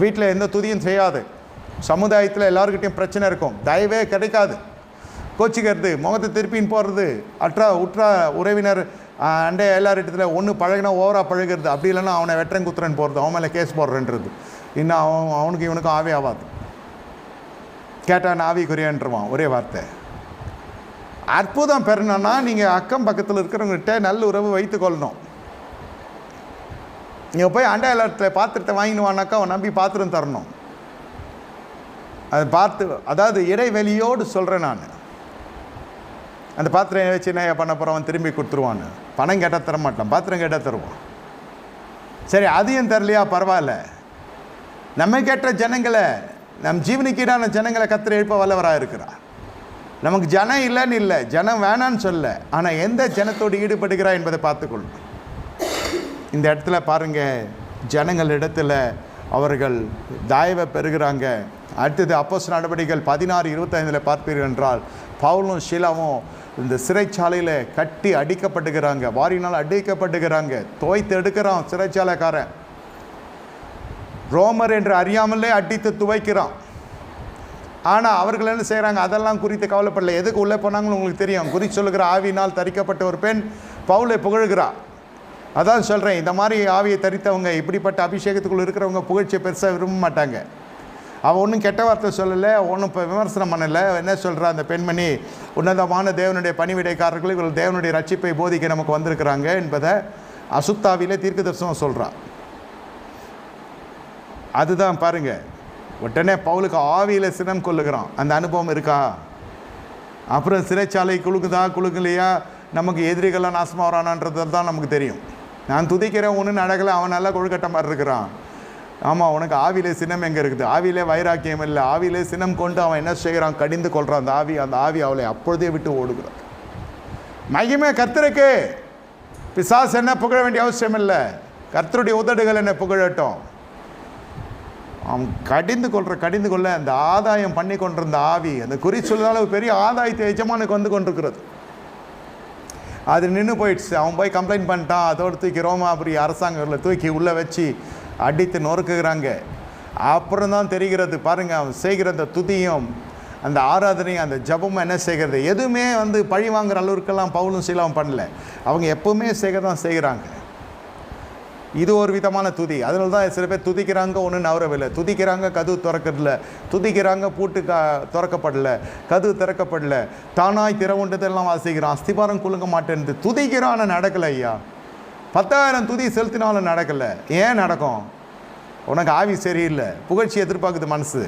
வீட்டில் எந்த துதியும் செய்யாது. சமுதாயத்தில் எல்லாருக்கிட்டையும் பிரச்சனை இருக்கும். தயவே கிடைக்காது. கோச்சிக்கிறது, முகத்தை திருப்பின்னு போகிறது, உற்ற உறவினர் அண்டே எல்லார்கிட்ட ஒன்று பழகினா ஓவராக பழகிறது. அப்படி இல்லைன்னா அவனை வெட்டுறன் குத்துறன்னு போகிறது, அவன் மேலே கேஸ் போடுறன்றது. இன்னும் அவனுக்கு இவனுக்கும் ஆவே ஆகாது. கேட்டான் ஆவிக்குரியன்றான் ஒரே வார்த்தை. அற்புதம் பெறணும்னா நீங்கள் அக்கம் பக்கத்தில் இருக்கிறவங்ககிட்ட நல்ல உறவு வைத்து கொள்ளணும். நீங்கள் போய் அண்டை எல்லாத்துல பாத்திரத்தை வாங்கினுவானாக்கா அவன் நம்பி பாத்திரம் தரணும். அதை பார்த்து, அதாவது இடைவெளியோடு சொல்கிறேன் நான். அந்த பாத்திரம் வச்சு என்ன பண்ண போகிறவன் திரும்பி கொடுத்துருவான்னு. பணம் கேட்டால் தரமாட்டான், பாத்திரம் கேட்டால் தருவான். சரி, அதையும் தரலையா பரவாயில்ல. நம்ம கேட்ட ஜனங்களை, நம் ஜீவனுக்கீடான ஜனங்களை கர்த்தர் எழுப்ப வல்லவராக இருக்கிறார். நமக்கு ஜனம் இல்லைன்னு இல்லை, ஜனம் வேணான்னு சொல்ல, ஆனால் எந்த ஜனத்தோடு ஈடுபடுகிறா என்பதை பார்த்துக்கொள்ளும். இந்த இடத்துல பாருங்கள், ஜனங்கள் இடத்துல அவர்கள் தயவை பெறுகிறாங்க. அடுத்தது அப்போஸ்தலர் நடபடிகள் 16:25 பார்ப்பீர்கள் என்றால், பவுலும் ஷீலாவும் இந்த சிறைச்சாலையில் கட்டி அடிக்கப்பட்டுகிறாங்க. வாரினால் அடிக்கப்பட்டுகிறாங்க. துவைத்து எடுக்கிறான் சிறைச்சாலைக்காரன். ரோமர் என்று அறியாமலே அடித்து துவைக்கிறான். ஆனால் அவர்கள் என்ன செய்கிறாங்க? அதெல்லாம் குறித்து கவலைப்படல. எதுக்கு உள்ளே போனாங்கன்னு உங்களுக்கு தெரியும். குறித்து சொல்லுகிற ஆவியினால் தரிக்கப்பட்ட ஒரு பெண் பவுலை புகழ்கிறார். அதான் சொல்கிறேன், இந்த மாதிரி ஆவியை தரித்தவங்க, இப்படிப்பட்ட அபிஷேகத்துக்குள்ளே இருக்கிறவங்க புகழ்ச்சியை பெருசாக விரும்ப மாட்டாங்க. அவள் ஒன்றும் கெட்ட வார்த்தை சொல்லலை, ஒன்றும் இப்போ விமர்சனம் பண்ணலை. என்ன சொல்கிறா அந்த பெண்மணி? உன்னதமான தேவனுடைய பணிவிடைக்காரர்கள் இவர்கள் தேவனுடைய ரட்சிப்பை போதிக்க நமக்கு வந்திருக்கிறாங்க என்பதை அசுத்தாவிலே தீர்க்க தரிசனம் சொல்கிறான். அதுதான் பாருங்கள், உடனே பவுலுக்கு ஆவியில் சினம் கொள்ளுகிறான். அந்த அனுபவம் இருக்கா? அப்புறம் சிறைச்சாலை குழுக்கலையா, நமக்கு எதிரிகள்லாம் நாசமாக வரானான்றது தான் நமக்கு தெரியும். நான் துதிக்கிறேன், ஒன்றும் நடக்கலை, அவன் நல்லா கொழுக்கட்ட மாதிரி இருக்கிறான். ஆமாம், உனக்கு ஆவியிலே சினம் எங்கே இருக்குது? ஆவியிலே வைராக்கியம் இல்லை. ஆவியிலே சினம் கொண்டு அவன் என்ன செய்கிறான்? கடிந்து கொள்கிறான். அந்த ஆவி அவளை அப்பொழுதே விட்டு ஓடுகிறான். மகிமை கர்த்தருக்கு. பிசாசு என்ன புகழ வேண்டிய அவசியம் இல்லை. கர்த்தருடைய உதடுகள் என்ன புகழட்டும். அவன் கடிந்து கொள்ள அந்த ஆதாயம் பண்ணி கொண்டிருந்த ஆவி, அந்த குறி சொல்லுற பெரிய ஆதாயத்தை எஜமானுக்கு வந்து கொண்டிருக்கிறது. அது நின்று போயிடுச்சு. அவன் போய் கம்ப்ளைண்ட் பண்ணிட்டான். அதோடு தூக்கி ரோமாபுரி அரசாங்கத்தில் தூக்கி உள்ளே வச்சு அடித்து நொறுக்குகிறாங்க. அப்புறம் தான் தெரிகிறது பாருங்கள், அவன் செய்கிற அந்த துதியும் அந்த ஆராதனையும் அந்த ஜபமும் என்ன செய்கிறது, எதுவுமே வந்து பழி வாங்குற அளவுக்கெல்லாம் பவுலும் சீலாவும் பண்ணல. அவங்க எப்பவுமே தான் செய்கிறாங்க. இது ஒரு விதமான துதி. அதனால தான் சில பேர் துதிக்கிறாங்க, ஒன்றும் நவரவில்லை, துதிக்கிறாங்க, கதவு திறக்கல, துதிக்கிறாங்க, பூட்டு திறக்கப்படல, கதவு திறக்கப்படல, தானாய் திறவுண்டதெல்லாம் வாசிக்கிறான், அஸ்திபாரம் குலுங்க மாட்டேன்னு துதிக்கிறான், நடக்கலை. ஐயா 10,000 துதி செலுத்தினாலும் நடக்கலை. ஏன் நடக்கும்? உனக்கு ஆவி சரியில்லை, புகழ்ச்சி எதிர்பார்க்குது மனசு,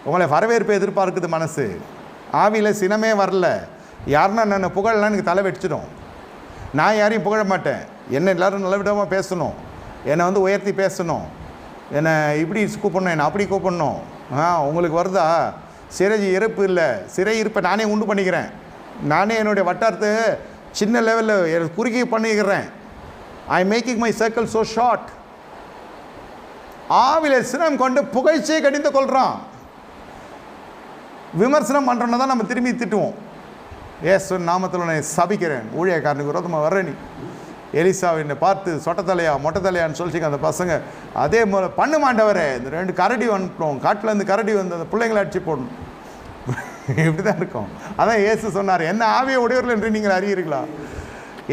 உங்களை வரவேற்பை எதிர்பார்க்குது மனசு, ஆவியில் சினமே வரல. யாருன்னா என்ன புகழலாம் எனக்கு தலை வெடிச்சிடும். நான் யாரையும் புகழ மாட்டேன். என்னை எல்லோரும் நல்ல விதமாக பேசணும், என்னை வந்து உயர்த்தி பேசணும், என்னை இப்படி கூப்பிடணும், என்னை அப்படி கூப்பிடணும். உங்களுக்கு வருதா? சிறை இருப்பு இல்லை, சிறை இருப்பை நானே உண்டு பண்ணிக்கிறேன். நானே என்னுடைய வட்டாரத்தை சின்ன லெவலில் குறுக்கி பண்ணிக்கிறேன். I making my circle so short. ஆவில சினம் கொண்டு புகழ்ச்சியை கடிந்து கொள்கிறான். விமர்சனம் பண்ணுறோன்னா தான் நம்ம திரும்பி திட்டுவோம். ஏசு நாமத்தில் நான் சபிக்கிறேன், ஊழியக்காரனுக்கு விரோதமாக வர்ற நீ எலிசாவை பார்த்து சொட்டத்தலையா மொட்டை தலையான்னு சொல்லிச்சிங்க அந்த பசங்க. அதே போல் பண்ண மாட்டவரே, இந்த 2 கரடி வந்துட்டோம், காட்டிலேருந்து கரடி வந்து அந்த பிள்ளைங்களை அடிச்சு போடணும். இப்படி தான் இருக்கும். அதான் ஏசு சொன்னார், என்ன ஆவியை உடையவர்கள் என்று நீங்கள் அறியீர்களா?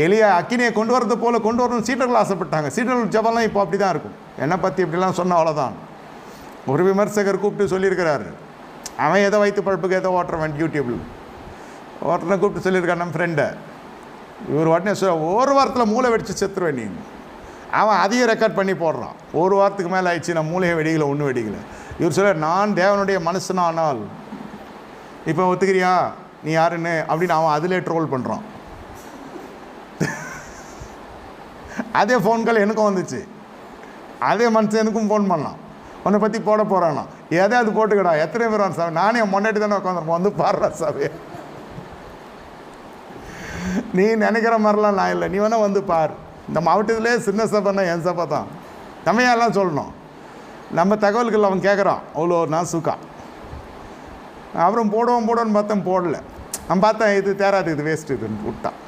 எலியா அக்கினியை கொண்டு வரது போல் கொண்டு வரணும் சீடர்கள் ஆசைப்பட்டாங்க. சீடர்கள் ஜபம்லாம் இப்போ அப்படி தான் இருக்கும். என்னை பற்றி இப்படிலாம் சொன்ன அவ்வளோதான். ஒரு விமர்சகர் கூப்பிட்டு சொல்லியிருக்கிறாரு, அவன் எதை வைத்து பழப்புக்கு எதோ ஓட்டுறவன், யூடியூப்பில் ஒருத்தனை கூப்பிட்டு சொல்லியிருக்கான் நம்ம ஃப்ரெண்டை. இவர் உடனே ஒரு வாரத்தில் மூளை வெடிச்சு செத்துருவேன் நீ. அவன் அதையும் ரெக்கார்ட் பண்ணி போடுறான். ஒரு வாரத்துக்கு மேலே ஆயிடுச்சு, நான் மூளையை வெடிக்கலை, ஒன்றும் வெடிக்கலை. இவர் சொல்ல, நான் தேவனுடைய மனுஷனானால் இப்போ ஒத்துக்கிறியா நீ யாருன்னு அப்படின்னு அவன் அதிலே ட்ரோல் பண்ணுறான். அதே ஃபோன் கால் எனக்கும் வந்துச்சு. அதே மனுஷன் எனக்கும் ஃபோன் பண்ணான், உன்னை பற்றி போட போகிறானா, எதை அது போட்டுக்கடா, எத்தனை பேர் வர சாமி, நானே முன்னாடி தானே உட்காந்துருப்போம், வந்து பாடுறா சாமி, நீ நினைக்கிற மாதிரிலாம் நான் இல்லை, நீ வேணால் வந்து பார். இந்த மாவட்டத்திலே சின்ன சபைன்னா என் சபை தான். நம்ம எல்லாம் சொல்லணும், நம்ம தகவல்கள் அவன் கேட்குறான், அவ்வளோ நான் சுக்கா. அப்புறம் போடுவோன்னு பார்த்தேன், போடல. நான் பார்த்தேன் இது தேராது, இது வேஸ்ட்டு, இதுன்னு விட்டான்.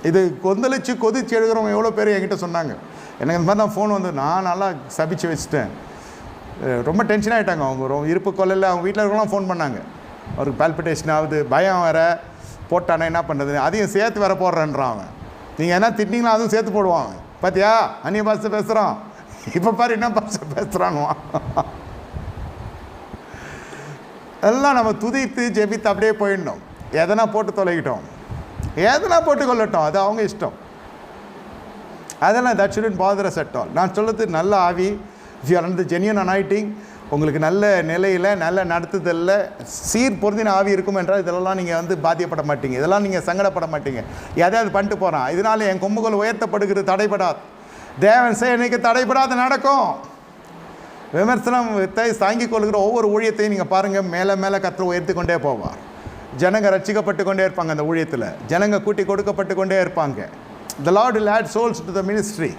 இது கொதிச்சு எழுதுகிறவங்க எவ்வளோ பேர் என்கிட்ட சொன்னாங்க. எனக்கு இந்த மாதிரி தான் ஃபோன் வந்து நான் நல்லா சபிச்சு வச்சுட்டேன். ரொம்ப டென்ஷன் ஆகிட்டாங்க அவங்க. இருப்பு கொள்ளையில் அவங்க வீட்டில் இருக்கலாம் ஃபோன் பண்ணாங்க. அவருக்கு பால்பிட்டேஷன் ஆகுது, பயம் வேறு, போட்டானே என்ன பண்ணுறது, அதையும் சேர்த்து வேற போடுறேன்றான் அவன். நீங்கள் என்ன திட்டிங்களா அதுவும் சேர்த்து போடுவான். பார்த்தியா அந்நிய பாஷை பேசுகிறான், இப்போ பாரு என்ன பாஷை பேசுகிறான்வான். எல்லாம் நம்ம துதித்து ஜெபித்து அப்படியே போயிடணும். எதனா போட்டு தொலைக்கிட்டோம், எதனா போட்டு கொள்ளட்டும், அது அவங்க இஷ்டம். அதெல்லாம் that shouldn't bother us at all. நான் சொல்கிறது நல்ல ஆவி, if you are under the genuine anointing, உங்களுக்கு நல்ல நிலையில் நல்ல நடத்துதலில் சீர் பொருந்தின ஆவி இருக்கும் என்றால் இதெல்லாம் நீங்கள் வந்து பாதிக்கப்பட மாட்டீங்க, இதெல்லாம் நீங்கள் சங்கடப்பட மாட்டீங்க. எதாவது பண்ணிட்டு போகிறான், இதனால் என் கொம்புகள் உயர்த்தப்படுகிறது, தடைபடாது. தேவன் எனக்கு தடைபடாது நடக்கும். விமர்சனம் தாங்கிக் கொள்கிற ஒவ்வொரு ஊழியத்தையும் நீங்கள் பாருங்கள், மேலே மேலே கர்த்தர் உயர்த்தி கொண்டே போவார். ஜனங்க ரட்சிக்கப்பட்டு கொண்டே இருப்பாங்க, அந்த ஊழியத்தில் ஜனங்க கூட்டி கொடுக்கப்பட்டு கொண்டே இருப்பாங்க. The Lord will add souls to the ministry.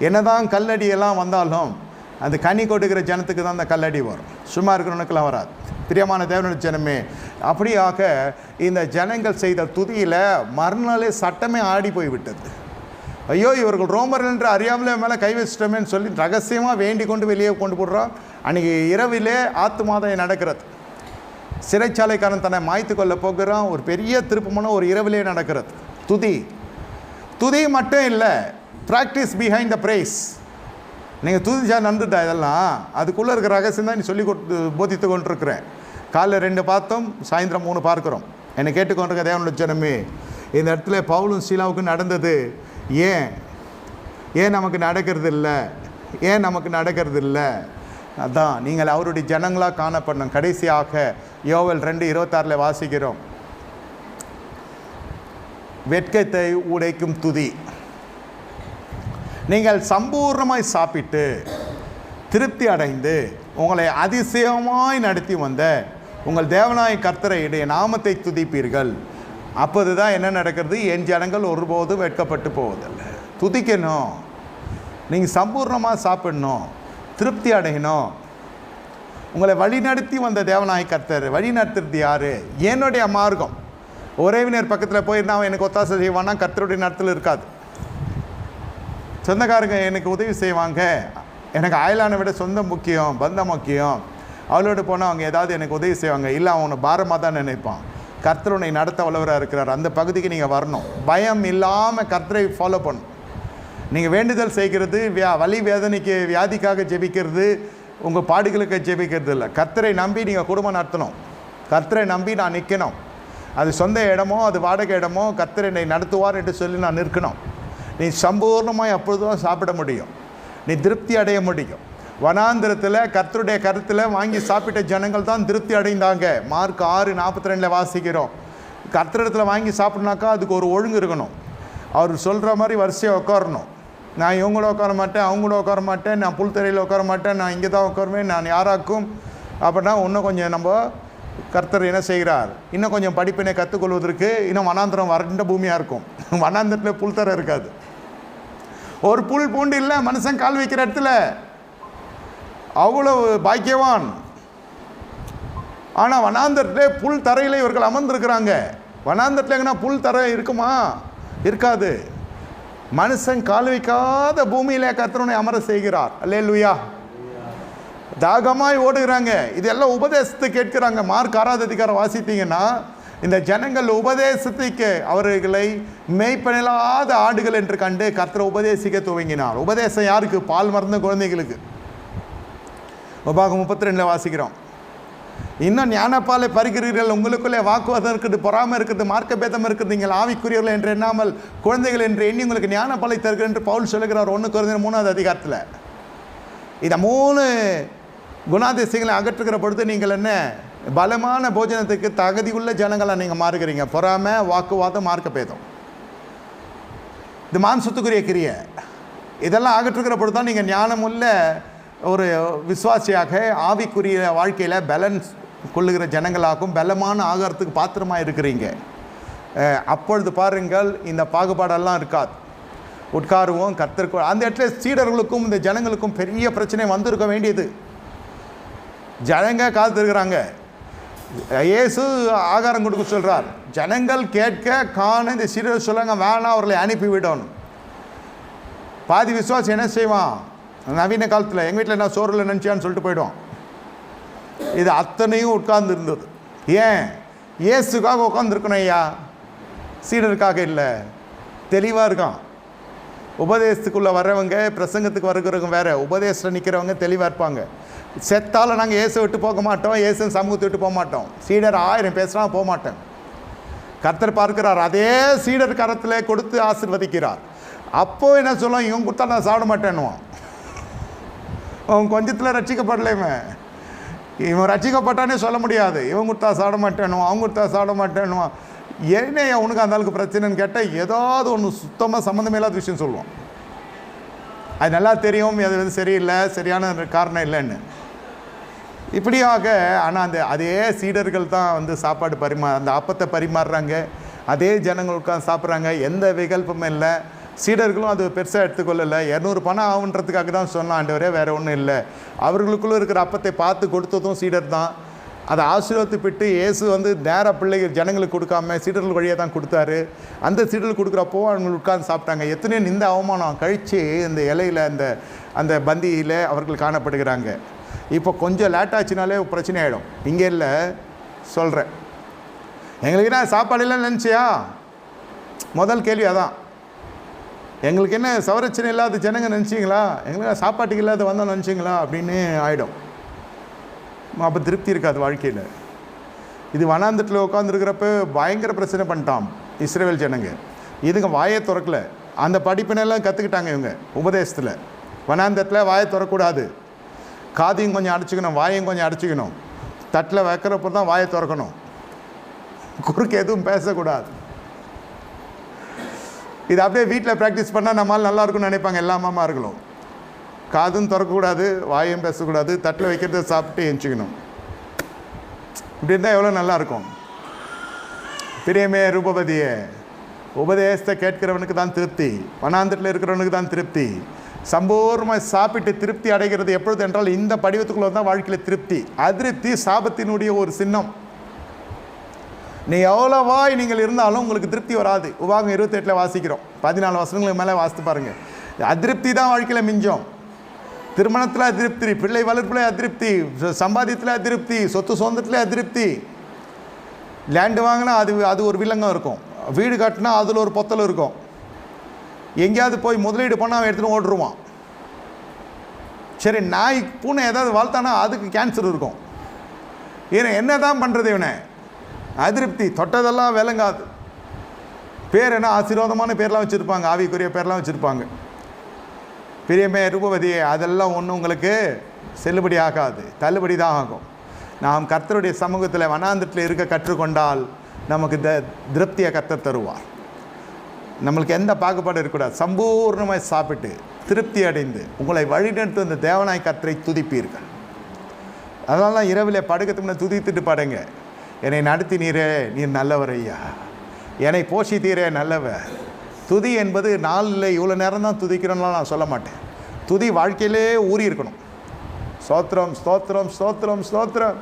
என்னதான் கல்லடியெல்லாம் வந்தாலும் அந்த கனி கொடுக்கிற ஜனத்துக்கு தான் அந்த கல்லடி வரும், சும்மா இருக்கிறவனுக்கெல்லாம் வராது. பிரியமான தேவனுடைய ஜனமே, அப்படியாக இந்த ஜனங்கள் செய்த துதியில் மறுநாளே சட்டமே ஆடி போய்விட்டது. ஐயோ இவர்கள் ரோமர்கள் என்று அறியாமலே மேலே கை வச்சிட்டோமேன்னு சொல்லி ரகசியமாக வேண்டி கொண்டு வெளியே கொண்டு போடுறான். அன்றைக்கி இரவிலே ஆத்துமாதம் நடக்கிறது. சிறைச்சாலைக்காரன் தன்னை மாய்த்து கொள்ள போகிறான். ஒரு பெரிய திருப்பமான ஒரு இரவிலே நடக்கிறது. துதி மட்டும் இல்லை, ப்ராக்டிஸ் பிஹைண்ட் த ப்ரைஸ். நீங்கள் துதிச்சா நடந்துட்டா இதெல்லாம் அதுக்குள்ளே இருக்கிற ரகசியம் தான் நீ சொல்லி போதித்து கொண்டிருக்கிறேன். காலைல 2 பார்த்தோம், சாயந்தரம் 3 பார்க்குறோம். என்னை கேட்டுக்கொண்டிருக்க தேவனுடைய ஜனமே, இந்த இடத்துல பவுலும் சீலாவுக்கு நடந்தது ஏன் நமக்கு நடக்கிறது இல்லை? அதான் நீங்கள் அவருடைய ஜனங்களாக காணப்படணும். கடைசியாக யோவேல் 2:26 வாசிக்கிறோம், வெட்கத்தை உடைக்கும் துதி. நீங்கள் சம்பூர்ணமாய் சாப்பிட்டு திருப்தி அடைந்து உங்களை அதிசயமாய் நடத்தி வந்த உங்கள் தேவனாய் கர்த்தரை இடைய நாமத்தை துதிப்பீர்கள். அப்போது தான் என்ன நடக்கிறது, என் ஜனங்கள் ஒருபோதும் வெட்கப்பட்டு போவதில்லை. துதிக்கணும், நீங்கள் சம்பூர்ணமாக சாப்பிடணும், திருப்தி அடையணும். உங்களை வழிநடத்தி வந்த தேவனாய் கர்த்தர், வழி நடத்துறது யார்? என்னுடைய மார்க்கம். உறவினர் பக்கத்தில் போயிருந்தா அவன் எனக்கு ஒத்தாசை செய்வானா, கர்த்தருடைய நடத்தல் இருக்காது. சொந்தக்காரங்க எனக்கு உதவி செய்வாங்க, எனக்கு அயலானை விட சொந்தம் முக்கியம், பந்தம் முக்கியம், அவளோட போனால் அவங்க ஏதாவது எனக்கு உதவி செய்வாங்க, இல்லை அவனை பாரமாக தான் நினைப்பான். கர்த்தர் உன்னை நடத்த வல்லவராக இருக்கிறார். அந்த பகுதிக்கு நீங்கள் வரணும். பயம் இல்லாமல் கர்த்தரை ஃபாலோ பண்ணணும். நீங்கள் வேண்டுதல் செய்கிறது, வலி வேதனைக்கு வியாதிக்காக ஜெபிக்கிறது, உங்கள் பாடுகளுக்கு ஜெபிக்கிறது இல்லை. கர்த்தரை நம்பி நீங்கள் குடும்பம் நடத்தணும். கர்த்தரை நம்பி நான் நிற்கணும். அது சொந்த இடமோ அது வாடகை இடமோ கர்த்தர் என்னை நடத்துவார் என்று சொல்லி நான் நிற்கணும். நீ சம்பூர்ணமாக அப்பொழுது தான் சாப்பிட முடியும், நீ திருப்தி அடைய முடியும். வனாந்திரத்தில் கர்த்தருடைய கருத்தில் வாங்கி சாப்பிட்ட ஜனங்கள் தான் திருப்தி அடைந்தாங்க. மார்க் 6:42 வாசிக்கிறோம். கர்த்தரிடத்தில் வாங்கி சாப்பிட்னாக்கா அதுக்கு ஒரு ஒழுங்கு இருக்கணும். அவர் சொல்கிற மாதிரி வரிசையாக உட்காரணும். நான் இவங்கள உட்கார மாட்டேன், அவங்கள உட்கார மாட்டேன், நான் புல்தரையில் உட்கார மாட்டேன், நான் இங்கே தான் உட்காருவேன், நான் யாராக்கும் அப்படின்னா இன்னும் கொஞ்சம் நம்ம கர்த்தர் என்ன செய்கிறார், இன்னும் கொஞ்சம் படிப்பினை கற்றுக்கொள்வதற்கு இன்னும் வனாந்திரம் வறண்ட பூமியாக இருக்கும். வனாந்திரத்தில் புல்தரை இருக்காது, ஒரு புல் பூண்டு இல்லை மனுஷன் கால் வைக்கிற இடத்துல. அவ்வளவு பாக்கியவான். ஆனால் வனாந்தரத்தில் புல் தரையில் இவர்கள் அமர்ந்திருக்கிறாங்க. வனாந்தரத்தில் எங்கன்னா புல் தரை இருக்குமா? இருக்காது. மனுஷன் கால் வைக்காத பூமியிலே கர்த்தரை அமர செய்கிறார். அல்லேலூயா. தாகமாய் ஓடுகிறாங்க. இதெல்லாம் உபதேசத்தை கேட்கிறாங்க. மார்க் 6 வாசித்தீங்கன்னா இந்த ஜனங்கள் உபதேசத்துக்கு அவர்களை மேய்ப்பனில்லாத ஆடுகள் என்று கண்டு கர்த்தரை உபதேசிக்க துவங்கினார். உபதேசம் யாருக்கு? பால் மறந்த குழந்தைகளுக்கு. உபாகம் 32 வாசிக்கிறோம். இன்னும் ஞானப்பாலை பறிக்கிறீர்கள், உங்களுக்குள்ளே வாக்குவாதம் இருக்குது, பொறாமை இருக்குது, மார்க்க பேதம் இருக்குது, நீங்கள் ஆவிக்குரியவர்கள் என்று எண்ணாமல் குழந்தைகள் என்று எண்ணி உங்களுக்கு ஞானப்பாலை தருகிறேன் என்று பவுல் சொல்லுகிறார் 1 கொரிந்தியர் 3 இந்த 3 குணாதிசயங்களை அகற்றுகிற பொழுது நீங்கள் என்ன பலமான போஜனத்துக்கு தகுதியுள்ள ஜனங்களாக நீங்கள் மாறுகிறீங்க. பொறாமை, வாக்குவாதம், மார்க்க பேதம், இது மாம்சத்துக்குரிய கிரியை. இதெல்லாம் அகற்றுகிற பொழுது தான் நீங்கள் ஞானமுள்ள ஒரு விசுவாசியாக ஆவிக்குரிய வாழ்க்கையில் பேலன்ஸ் கொள்ளுகிற ஜனங்களாகவும் பலமான ஆகாரத்துக்கு பாத்திரமாக இருக்கிறீங்க. அப்பொழுது பாருங்கள் இந்த பாகுபாடெல்லாம் இருக்காது. உட்காருவோம் கர்த்தருக்கு. அந்த இடத்துல சீடர்களுக்கும் இந்த ஜனங்களுக்கும் பெரிய பிரச்சனை வந்திருக்க வேண்டியது. ஜனங்க காத்திருக்கிறாங்க. இயேசு ஆகாரம் கொடுக்க சொல்கிறார். ஜனங்கள் கேட்க காண இந்த சீடர் சொல்லுங்க வேணாம், அவர்களை அனுப்பிவிடணும். பாதி விசுவாசி என்ன செய்வான்? நவீன காலத்தில் எங்கள் வீட்டில் என்ன சோறில் நினச்சியான்னு சொல்லிட்டு போயிடுவான். இது அத்தனையும் உட்கார்ந்து இருந்தது. ஏன்? இயேசுக்காக உட்காந்துருக்கணும் ஐயா, சீடருக்காக இல்லை. தெளிவாக இருக்கான். உபதேசத்துக்குள்ளே வர்றவங்க பிரசங்கத்துக்கு வருகிறவங்க வேறு, உபதேசத்தில் நிற்கிறவங்க தெளிவாக இருப்பாங்க. செத்தால் நாங்கள் இயேசு விட்டு போக மாட்டோம், இயேசு சமூகத்தை விட்டு போக மாட்டோம். சீடர் 1000 பேசுனா போக மாட்டேன். கர்த்தர் பார்க்கிறார். அதே சீடர் கரத்தில் கொடுத்து ஆசீர்வதிக்கிறார். அப்போது என்ன சொல்லுவோம்? இவன் கொடுத்தா நான் சாப்பிட மாட்டேன்னுவான். அவன் கொஞ்சத்தில் ரட்சிக்கப்படலைமே. இவன் ரட்சிக்கப்பட்டானே சொல்ல முடியாது. இவன் கொடுத்தா சாப்பிட மாட்டேன்னுவான், அவங்க கொடுத்தா சாப்பிட மாட்டேன்னுவான். ஏன்னே அவனுக்கு அந்த அளவுக்கு பிரச்சனைன்னு கேட்டால் ஏதாவது ஒன்று சுத்தமாக சம்மந்தமே இல்லாத விஷயம் சொல்லுவான். அது நல்லா தெரியும் அது வந்து சரியில்லை, சரியான காரணம் இல்லைன்னு. இப்படியாக ஆனால் அதே சீடர்கள் தான் வந்து சாப்பாடு அந்த அப்பத்தை பரிமாறுறாங்க. அதே ஜனங்கள் உட்காந்து சாப்பிட்றாங்க. எந்த விகல்பமும் இல்லை. சீடர்களும் அது பெருசாக எடுத்துக்கொள்ளலை. 200 பணம் ஆகுன்றதுக்காக தான் சொன்னான் ஆண்டவரே, வேறு ஒன்றும் இல்லை. அவர்களுக்குள்ளே இருக்கிற அப்பத்தை பார்த்து கொடுத்ததும் சீடர் தான். அதை ஆசீர்வதிப்பிட்டு இயேசு வந்து நேராக பிள்ளைகள் ஜனங்களுக்கு கொடுக்காம சீடர்கள் வழியாக தான் கொடுத்தாரு. அந்த சீடர்கள் கொடுக்குறப்போ அவங்க உட்கார்ந்து சாப்பிட்டாங்க. எத்தனையோ இந்த அவமானம் கழித்து இந்த இலையில் அந்த பந்தியில் அவர்கள் காணப்படுகிறாங்க. இப்போ கொஞ்சம் லேட் ஆச்சுனாலே பிரச்சனை ஆகிடும். இங்கே இல்லை சொல்கிறேன். எங்களுக்கு என்ன சாப்பாடு இல்லைன்னு நினச்சியா? முதல் கேள்வி அதான். எங்களுக்கு என்ன சவரச்சனை இல்லாத ஜனங்க நினச்சிங்களா? எங்களுக்கு சாப்பாட்டுக்கு இல்லாத வந்தோம் நினச்சிங்களா அப்படின்னு ஆகிடும். அப்போ திருப்தி இருக்காது வாழ்க்கையில். இது வனாந்தத்தில் உட்காந்துருக்கிறப்ப பயங்கர பிரச்சனை பண்ணிட்டான் இஸ்ரவேல் ஜனங்க. இதுங்க வாயை திறக்கல. அந்த படிப்பினெல்லாம் கற்றுக்கிட்டாங்க இவங்க உபதேசத்தில். வனாந்தத்தில் வாயை திறக்கக்கூடாது, காதையும் கொஞ்சம் அடைச்சிக்கணும், வாயையும் கொஞ்சம் அடைச்சிக்கணும். தட்டில் வைக்கிறப்போ தான் வாயை திறக்கணும், குறுக்கு எதுவும் பேசக்கூடாது. இது அப்படியே வீட்டில் ப்ராக்டிஸ் பண்ணால் நம்மளால் நல்லா இருக்கும்னு நினைப்பாங்க எல்லா அம்மாமார்களும். காதும் திறக்கக்கூடாது, வாயும் பேசக்கூடாது, தட்டில் வைக்கிறத சாப்பிட்டு எஞ்சிக்கணும். இப்படி இருந்தால் எவ்வளோ நல்லாயிருக்கும். பிரியமே ரூபபதியே, உபதேசத்தை கேட்கிறவனுக்கு தான் திருப்தி, வனாந்தத்தில் இருக்கிறவனுக்கு தான் திருப்தி. சம்பூர்ணமாக சாப்பிட்டு திருப்தி அடைகிறது எப்பொழுது என்றால் இந்த படிவத்துக்குள்ளே தான் வாழ்க்கையில் திருப்தி. அதிருப்தி சாபத்தினுடைய ஒரு சின்னம். நீ எவ்வளோவாய் நீங்கள் இருந்தாலும் உங்களுக்கு திருப்தி வராது. உபாகம் 28 வாசிக்கிறோம். 14 வசனங்களுக்கு மேலே வாசித்து பாருங்கள். அதிருப்தி தான் வாழ்க்கையில் மிஞ்சம். திருமணத்தில் அதிருப்தி, பிள்ளை வளர்ப்பில் அதிருப்தி, சம்பாதியத்தில் அதிருப்தி, சொத்து சொந்தத்தில் அதிருப்தி. லேண்டு வாங்கினா அது ஒரு வில்லங்கம் இருக்கும், வீடு கட்டினா அதில் ஒரு பொத்தல் இருக்கும். எங்கேயாவது போய் முதலீடு பண்ணால் அவன் எடுத்துகிட்டு ஓடுருவான். சரி, நாய் பூனை ஏதாவது வளர்த்தானா அதுக்கு கேன்சர் இருக்கும். ஏன்னா என்ன தான் பண்ணுறது? இவனை அதிருப்தி, தொட்டதெல்லாம் விளங்காது. பேர் என்ன ஆசீர்வாதமான பேர்லாம் வச்சுருப்பாங்க, ஆவிக்குரிய பேர்லாம் வச்சுருப்பாங்க. பிரியமே ரூபவதியே, அதெல்லாம் ஒன்றும் உங்களுக்கு செல்லுபடி ஆகாது, தள்ளுபடி தான் ஆகும். நாம் கர்த்தருடைய சமூகத்தில் வனாந்தரத்தில் இருக்க கற்றுக்கொண்டால் நமக்கு திருப்தியை கர்த்தர் தருவார். நம்மளுக்கு எந்த பாகுபாடு இருக்கக்கூடாது. சம்பூர்ணமாக சாப்பிட்டு திருப்தி அடைந்து உங்களை வழிநடத்து இந்த தேவனாய் கர்த்தரை துதிப்பீர்கள். அதனால இரவில் படுக்கிறதுக்கு துதித்துட்டு படுங்க. என்னை நடத்தினீரே, நீர் நல்லவர் ஐயா, என்னை போஷித்தீரே நல்லவர். துதி என்பது நாளில் இவ்வளோ நேரம் தான் துதிக்கிறோம்லாம் நான் சொல்ல மாட்டேன். துதி வாழ்க்கையிலே ஊறி இருக்கணும். ஸ்தோத்திரம் ஸ்தோத்திரம் ஸ்தோத்திரம் ஸ்தோத்திரம்.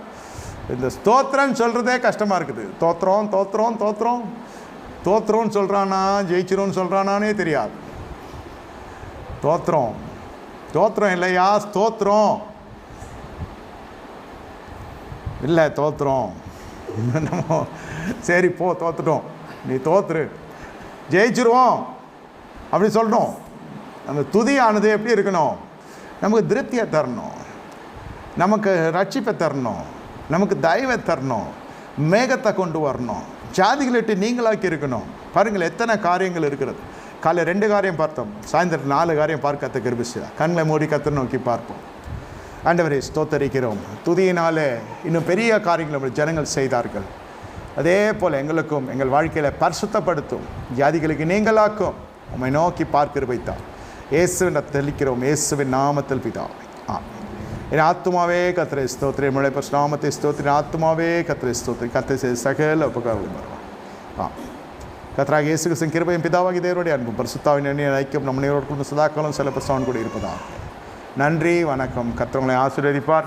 இந்த ஸ்தோத்திரம்னு சொல்கிறதே கஷ்டமாக இருக்குது. தோத்திரம் தோத்திரம் தோத்திரம் தோத்திரம்னு சொல்கிறானா ஜெயிச்சிரும்னு சொல்கிறானானே தெரியாது. தோத்திரம் தோத்திரம் இல்லையா, ஸ்தோத்திரம் இல்லை, தோத்திரம். நம்ம சரி போ தோத்துட்டோம், நீ தோத்துரு, ஜெயிச்சிருவோம் அப்படி சொல்லணும். அந்த துதியானது எப்படி இருக்கணும்? நமக்கு திருப்தியை தரணும், நமக்கு ரட்சிப்பை தரணும், நமக்கு தயவை தரணும், மேகத்தை கொண்டு வரணும், ஜாதிகளிட்டு நீங்களாக்கி இருக்கணும். பாருங்கள் எத்தனை காரியங்கள் இருக்கிறது. காலை 2 காரியம் பார்த்தோம், சாயந்தரம் 4 காரியம் பார்க்க கிருபிச்சா. கண்களை மூடி கர்த்தரை நோக்கி பார்ப்போம். ஆண்டவரே ஸ்தோத்தரிக்கிறோம். துதியினாலே இன்னும் பெரிய காரியங்கள் நம்ம ஜனங்கள் செய்தார்கள். அதே போல் எங்களுக்கும் எங்கள் வாழ்க்கையில் பரிசுத்தப்படுத்தும், ஜாதிகளுக்கு நீங்களாக்கும் உம்மை நோக்கி பார்க்கிற வைத்தார். இயேசுவின் தெளிக்கிறோம், இயேசுவின் நாமத்தில் பிதாவே ஆமென். என் ஆத்துமாவே கர்த்தரை ஸ்தோத்திரி, நம்முடைய நாமத்தை ஸ்தோத்திரி. ஆத்துமாவே கர்த்தரை ஸ்தோத்திரி, கர்த்தர் செய்த சகல உபகாரங்களும் வருவான். கர்த்தராகிய இயேசு கிறிஸ்துவின் கிருபையும் பிதாவாகிய தேவனுடைய அன்பும் பரிசுத்தாவின் எண்ணெய் ஐக்கியம் நம்ம நேரோடு சதாக்காலம் சில பிரசவன் கூட இருப்பதாக. நன்றி, வணக்கம். கர்த்தர் உங்களை ஆசீர்வதிப்பார்.